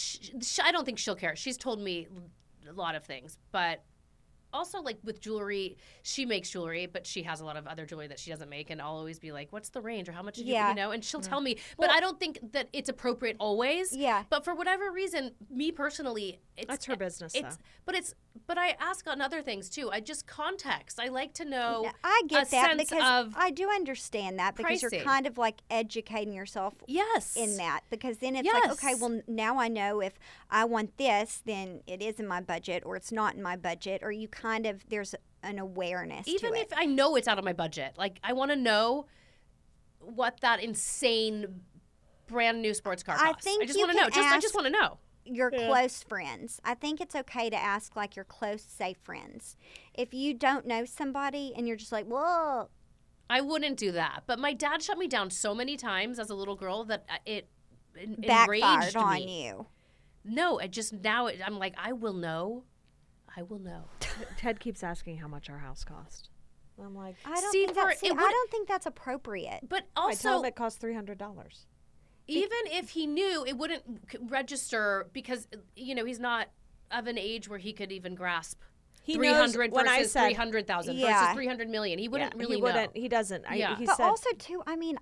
[SPEAKER 2] I don't think she'll care. She's told me a lot of things. But also, like with jewelry, she makes jewelry, but she has a lot of other jewelry that she doesn't make. And I'll always be like, what's the range or how much did you know? And she'll tell me. But I don't think that it's appropriate always.
[SPEAKER 3] Yeah.
[SPEAKER 2] But for whatever reason, me personally,
[SPEAKER 1] That's her business, though.
[SPEAKER 2] But I ask on other things too. I just context. I like to know.
[SPEAKER 3] I get
[SPEAKER 2] a
[SPEAKER 3] that
[SPEAKER 2] sense
[SPEAKER 3] because
[SPEAKER 2] of
[SPEAKER 3] I do understand that because
[SPEAKER 2] pricing.
[SPEAKER 3] you're kind of like educating yourself in that, because then it's like, okay, well, now I know if I want this, then it is in my budget or it's not in my budget, or you kind of, there's an awareness
[SPEAKER 2] even
[SPEAKER 3] to
[SPEAKER 2] if I know it's out of my budget. Like, I want to know what that insane brand new sports car costs.
[SPEAKER 3] I
[SPEAKER 2] just want to know. I just want to know.
[SPEAKER 3] Your close friends. I think it's okay to ask like your close, safe friends. If you don't know somebody and you're just like, whoa.
[SPEAKER 2] I wouldn't do that. But my dad shut me down so many times as a little girl that it
[SPEAKER 3] backfired
[SPEAKER 2] enraged
[SPEAKER 3] on
[SPEAKER 2] me.
[SPEAKER 3] you.
[SPEAKER 2] No, I'm like, I will know. I will know.
[SPEAKER 1] Ted keeps asking how much our house cost. I'm like,
[SPEAKER 3] I don't think that's appropriate.
[SPEAKER 2] But
[SPEAKER 1] I tell
[SPEAKER 2] also,
[SPEAKER 1] him it costs $300.
[SPEAKER 2] even if he knew, it wouldn't register because, he's not of an age where he could even grasp 300 versus 300,000 versus 300 million. He wouldn't really know.
[SPEAKER 1] He doesn't.
[SPEAKER 3] But also, too, I mean,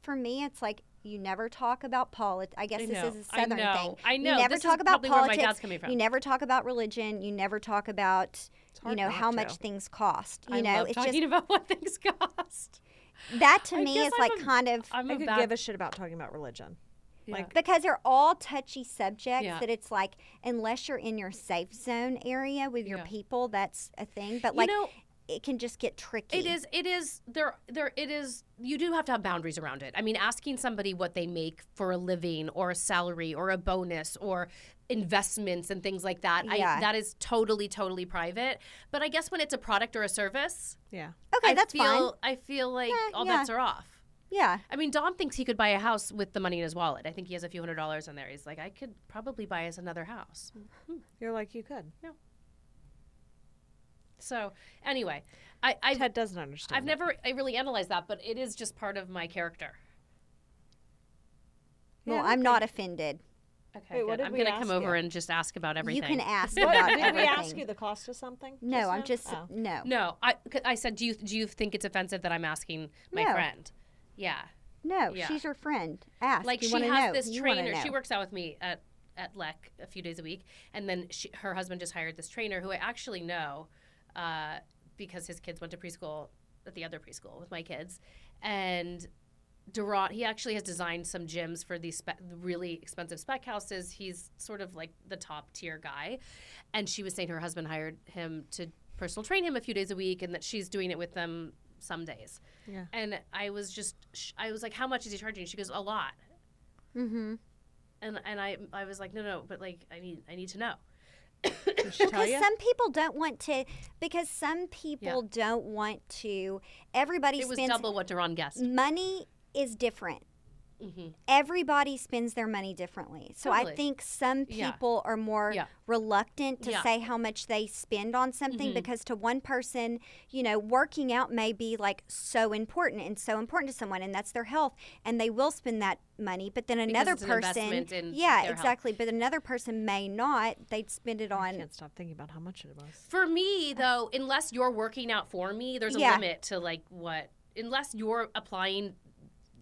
[SPEAKER 3] for me, it's like, you never talk about politics. I guess this is a Southern thing.
[SPEAKER 2] I know.
[SPEAKER 3] You never
[SPEAKER 2] this
[SPEAKER 3] talk
[SPEAKER 2] is
[SPEAKER 3] about
[SPEAKER 2] probably
[SPEAKER 3] politics.
[SPEAKER 2] Where my dad's coming from.
[SPEAKER 3] You never talk about religion. You never talk about, how much things cost.
[SPEAKER 2] I love talking about what things cost.
[SPEAKER 3] That to me is like kind of.
[SPEAKER 1] I could give a shit about talking about religion.
[SPEAKER 2] Yeah.
[SPEAKER 1] Like,
[SPEAKER 3] because they're all touchy subjects that it's like, unless you're in your safe zone area with your people, that's a thing. But like, it can just get tricky.
[SPEAKER 2] It is. You do have to have boundaries around it. I mean, asking somebody what they make for a living or a salary or a bonus or investments and things like that, that is totally, totally private. But I guess when it's a product or a service,
[SPEAKER 3] okay, that's fine.
[SPEAKER 2] I feel like all bets are off.
[SPEAKER 3] Yeah.
[SPEAKER 2] I mean, Dom thinks he could buy a house with the money in his wallet. I think he has a few $100s in there. He's like, I could probably buy us another house.
[SPEAKER 1] You're like, you could.
[SPEAKER 2] No. So anyway,
[SPEAKER 1] Ted doesn't understand.
[SPEAKER 2] I've never really analyzed that, but it is just part of my character.
[SPEAKER 3] Well, I'm not offended.
[SPEAKER 2] Okay, good. I'm going to come over and just ask about everything.
[SPEAKER 3] You can ask about everything.
[SPEAKER 1] Did we ask you the cost of something?
[SPEAKER 3] No, I'm just no.
[SPEAKER 2] No, I said, do you think it's offensive that I'm asking my friend? Yeah.
[SPEAKER 3] No, she's your friend. Ask.
[SPEAKER 2] Like,
[SPEAKER 3] you
[SPEAKER 2] she has
[SPEAKER 3] know.
[SPEAKER 2] this
[SPEAKER 3] You
[SPEAKER 2] trainer. She works out with me at LEC a few days a week, and then her husband just hired this trainer who I actually know because his kids went to preschool at the other preschool with my kids, and Durant, he actually has designed some gyms for these really expensive spec houses. He's sort of like the top tier guy, and she was saying her husband hired him to personal train him a few days a week, and that she's doing it with them some days.
[SPEAKER 1] Yeah.
[SPEAKER 2] And I was like, how much is he charging? She goes, a lot.
[SPEAKER 3] Mm-hmm.
[SPEAKER 2] And I was like, no, but like I need to know.
[SPEAKER 3] Because some people don't want to. Because some people don't want to. Everybody
[SPEAKER 2] it was
[SPEAKER 3] spends.
[SPEAKER 2] double what Duran guessed.
[SPEAKER 3] Money is different. Everybody spends their money differently. So I
[SPEAKER 2] Totally.
[SPEAKER 3] think some people are more
[SPEAKER 2] Yeah.
[SPEAKER 3] reluctant to say how much they spend on something because to one person, you know, working out may be like so important and so important to someone, and that's their health, and they will spend that money. But then another
[SPEAKER 2] it's an
[SPEAKER 3] person,
[SPEAKER 2] investment in
[SPEAKER 3] yeah,
[SPEAKER 2] their
[SPEAKER 3] exactly. But another person may not. They'd spend it
[SPEAKER 1] I
[SPEAKER 3] on.
[SPEAKER 1] can't stop thinking about how much it was.
[SPEAKER 2] For me, though, unless you're working out for me, there's a limit to like what. Unless you're applying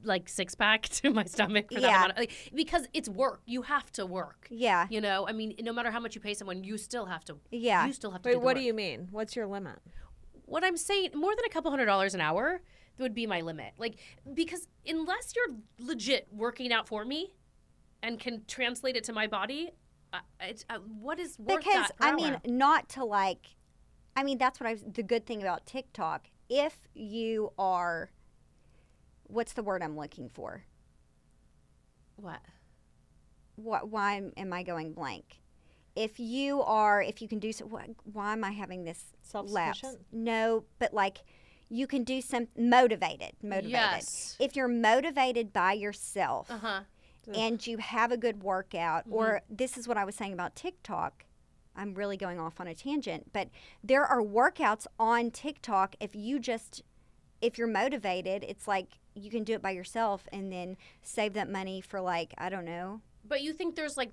[SPEAKER 2] like six pack to my stomach for that amount of, like, because it's work. You have to work.
[SPEAKER 3] Yeah.
[SPEAKER 2] You know, I mean, no matter how much you pay someone, you still have to.
[SPEAKER 3] Yeah.
[SPEAKER 2] You still have to.
[SPEAKER 1] Wait,
[SPEAKER 2] do the
[SPEAKER 1] what
[SPEAKER 2] work.
[SPEAKER 1] do you mean? What's your limit?
[SPEAKER 2] What I'm saying, more than a couple $100 an hour would be my limit. Like, because unless you're legit working out for me and can translate it to my body, what is worth
[SPEAKER 3] Because
[SPEAKER 2] that per
[SPEAKER 3] I
[SPEAKER 2] hour?
[SPEAKER 3] mean, not to like, I mean that's what the good thing about TikTok. If you are, what's the word I'm looking for?
[SPEAKER 2] What?
[SPEAKER 3] Why am I going blank? If you can do so, why am I having this lapse?
[SPEAKER 1] Self-sufficient?
[SPEAKER 3] No, but like you can do some motivated.
[SPEAKER 2] Yes.
[SPEAKER 3] If you're motivated by yourself
[SPEAKER 2] Uh-huh.
[SPEAKER 3] and you have a good workout, or this is what I was saying about TikTok. I'm really going off on a tangent, but there are workouts on TikTok. If you're motivated, it's like you can do it by yourself and then save that money for like, I don't know.
[SPEAKER 2] But you think there's like,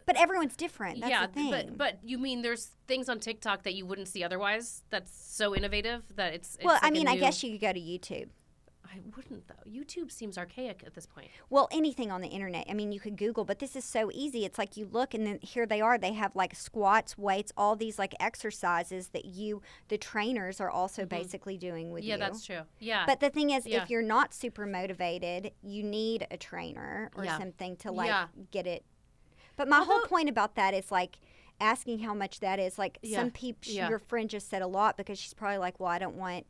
[SPEAKER 3] But everyone's different. That's
[SPEAKER 2] yeah,
[SPEAKER 3] the thing.
[SPEAKER 2] but you mean there's things on TikTok that you wouldn't see otherwise that's so innovative that it's
[SPEAKER 3] well,
[SPEAKER 2] like
[SPEAKER 3] I mean,
[SPEAKER 2] a
[SPEAKER 3] I
[SPEAKER 2] new-
[SPEAKER 3] guess you could go to YouTube.
[SPEAKER 2] I wouldn't though. YouTube seems archaic at this point.
[SPEAKER 3] Well, anything on the internet. I mean, you could Google, but this is so easy. It's like you look and then here they are. They have like squats, weights, all these like exercises that the trainers are also basically doing with you.
[SPEAKER 2] Yeah, that's true. Yeah.
[SPEAKER 3] But the thing is,
[SPEAKER 2] Yeah.
[SPEAKER 3] if you're not super motivated, you need a trainer or
[SPEAKER 2] Yeah.
[SPEAKER 3] something to like
[SPEAKER 2] Yeah.
[SPEAKER 3] get it. But my whole
[SPEAKER 2] Although-
[SPEAKER 3] point about that is like asking how much that is. Like
[SPEAKER 2] Yeah.
[SPEAKER 3] some people,
[SPEAKER 2] Yeah.
[SPEAKER 3] your friend just said a lot because she's probably like, well, I don't want,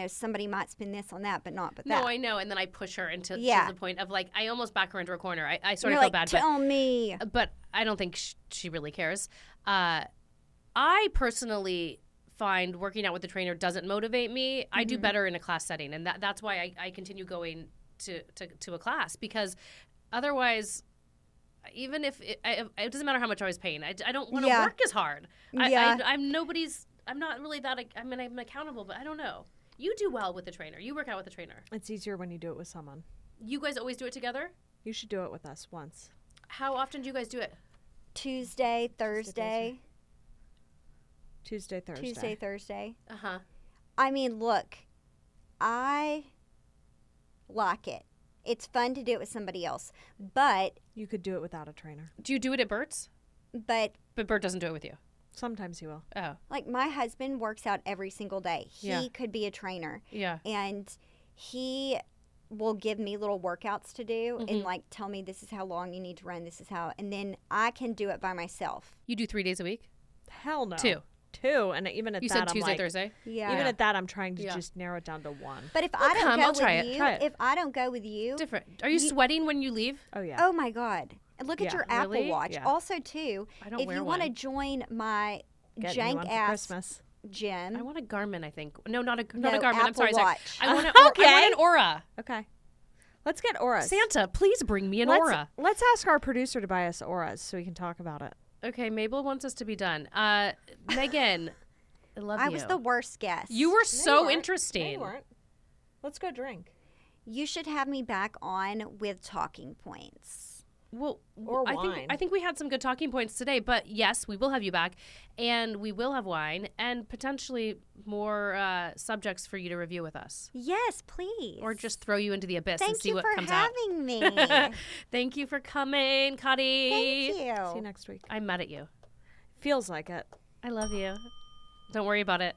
[SPEAKER 3] somebody might spend this on that, but not but that.
[SPEAKER 2] no, I know, and then I push her into
[SPEAKER 3] Yeah.
[SPEAKER 2] to the point of like I almost back her into a corner. I sort
[SPEAKER 3] You're
[SPEAKER 2] of feel
[SPEAKER 3] like,
[SPEAKER 2] bad,
[SPEAKER 3] tell me.
[SPEAKER 2] but I don't think she really cares. I personally find working out with a trainer doesn't motivate me. I do better in a class setting, and that's why I continue going to a class, because otherwise, even if it doesn't matter how much I was paying, I don't want to
[SPEAKER 3] Yeah.
[SPEAKER 2] work as hard.
[SPEAKER 3] Yeah.
[SPEAKER 2] I'm not really that. I mean, I'm accountable, but I don't know. You do well with the trainer. You work out with the trainer.
[SPEAKER 1] It's easier when you do it with someone.
[SPEAKER 2] You guys always do it together?
[SPEAKER 1] You should do it with us once.
[SPEAKER 2] How often do you guys do it?
[SPEAKER 3] Tuesday, Thursday.
[SPEAKER 1] Tuesday, Thursday.
[SPEAKER 2] Uh-huh.
[SPEAKER 3] I mean, look, I like it. It's fun to do it with somebody else, but
[SPEAKER 1] You could do it without a trainer.
[SPEAKER 2] Do you do it at Bert's?
[SPEAKER 3] but
[SPEAKER 2] But Bert doesn't do it with you.
[SPEAKER 1] Sometimes he will.
[SPEAKER 2] Oh,
[SPEAKER 3] like my husband works out every single day. He
[SPEAKER 2] Yeah.
[SPEAKER 3] could be a trainer,
[SPEAKER 2] yeah.
[SPEAKER 3] and he will give me little workouts to do and like tell me this is how long you need to run, this is how, and then I can do it by myself.
[SPEAKER 2] You do 3 days a week?
[SPEAKER 1] Hell no.
[SPEAKER 2] 2.
[SPEAKER 1] And even at
[SPEAKER 2] You
[SPEAKER 1] that,
[SPEAKER 2] said
[SPEAKER 1] I'm
[SPEAKER 2] Tuesday,
[SPEAKER 1] like,
[SPEAKER 2] Thursday?
[SPEAKER 3] Yeah.
[SPEAKER 1] even at that, I'm trying to
[SPEAKER 2] Yeah.
[SPEAKER 1] just narrow it down to one.
[SPEAKER 3] But if I don't
[SPEAKER 2] come,
[SPEAKER 3] go
[SPEAKER 2] I'll try
[SPEAKER 3] with
[SPEAKER 2] it.
[SPEAKER 3] you,
[SPEAKER 1] Try it.
[SPEAKER 3] if I don't go with you,
[SPEAKER 2] Different. Are you sweating when you leave?
[SPEAKER 1] Oh yeah.
[SPEAKER 3] oh my God. And look at
[SPEAKER 1] Yeah.
[SPEAKER 3] your Apple
[SPEAKER 2] Really?
[SPEAKER 3] Watch.
[SPEAKER 1] Yeah.
[SPEAKER 3] Also, too,
[SPEAKER 2] I don't
[SPEAKER 3] if
[SPEAKER 2] wear
[SPEAKER 3] you want to
[SPEAKER 2] one.
[SPEAKER 3] join my
[SPEAKER 1] Getting you
[SPEAKER 3] jank
[SPEAKER 1] one for
[SPEAKER 3] ass
[SPEAKER 1] Christmas.
[SPEAKER 3] gym,
[SPEAKER 2] I want a Garmin, I think. No, not a
[SPEAKER 3] No,
[SPEAKER 2] Garmin. I'm
[SPEAKER 3] Apple
[SPEAKER 2] sorry.
[SPEAKER 3] Watch.
[SPEAKER 2] I want,
[SPEAKER 1] Okay.
[SPEAKER 2] I want an Oura.
[SPEAKER 1] Okay. Let's get auras.
[SPEAKER 2] Santa, please bring me an Oura.
[SPEAKER 1] Let's ask our producer to buy us auras so we can talk about it.
[SPEAKER 2] Okay, Mabel wants us to be done. Megan, I love you.
[SPEAKER 3] I was the worst guest.
[SPEAKER 2] You were
[SPEAKER 1] No,
[SPEAKER 2] so
[SPEAKER 1] you weren't.
[SPEAKER 2] interesting.
[SPEAKER 1] No, you weren't. Let's go drink.
[SPEAKER 3] You should have me back on with talking points.
[SPEAKER 2] Well,
[SPEAKER 1] Or
[SPEAKER 2] I
[SPEAKER 1] wine.
[SPEAKER 2] think we had some good talking points today, but yes, we will have you back, and we will have wine and potentially more subjects for you to review with us,
[SPEAKER 3] Yes, please.
[SPEAKER 2] or just throw you into the abyss and
[SPEAKER 3] Thank
[SPEAKER 2] see
[SPEAKER 3] you
[SPEAKER 2] what
[SPEAKER 3] for
[SPEAKER 2] comes out.
[SPEAKER 3] having me.
[SPEAKER 2] Thank you for coming, Kottie.
[SPEAKER 3] Thank
[SPEAKER 1] See you
[SPEAKER 3] you.
[SPEAKER 1] next week.
[SPEAKER 2] I'm mad at you.
[SPEAKER 1] Feels like it.
[SPEAKER 2] I love you. Don't worry about it.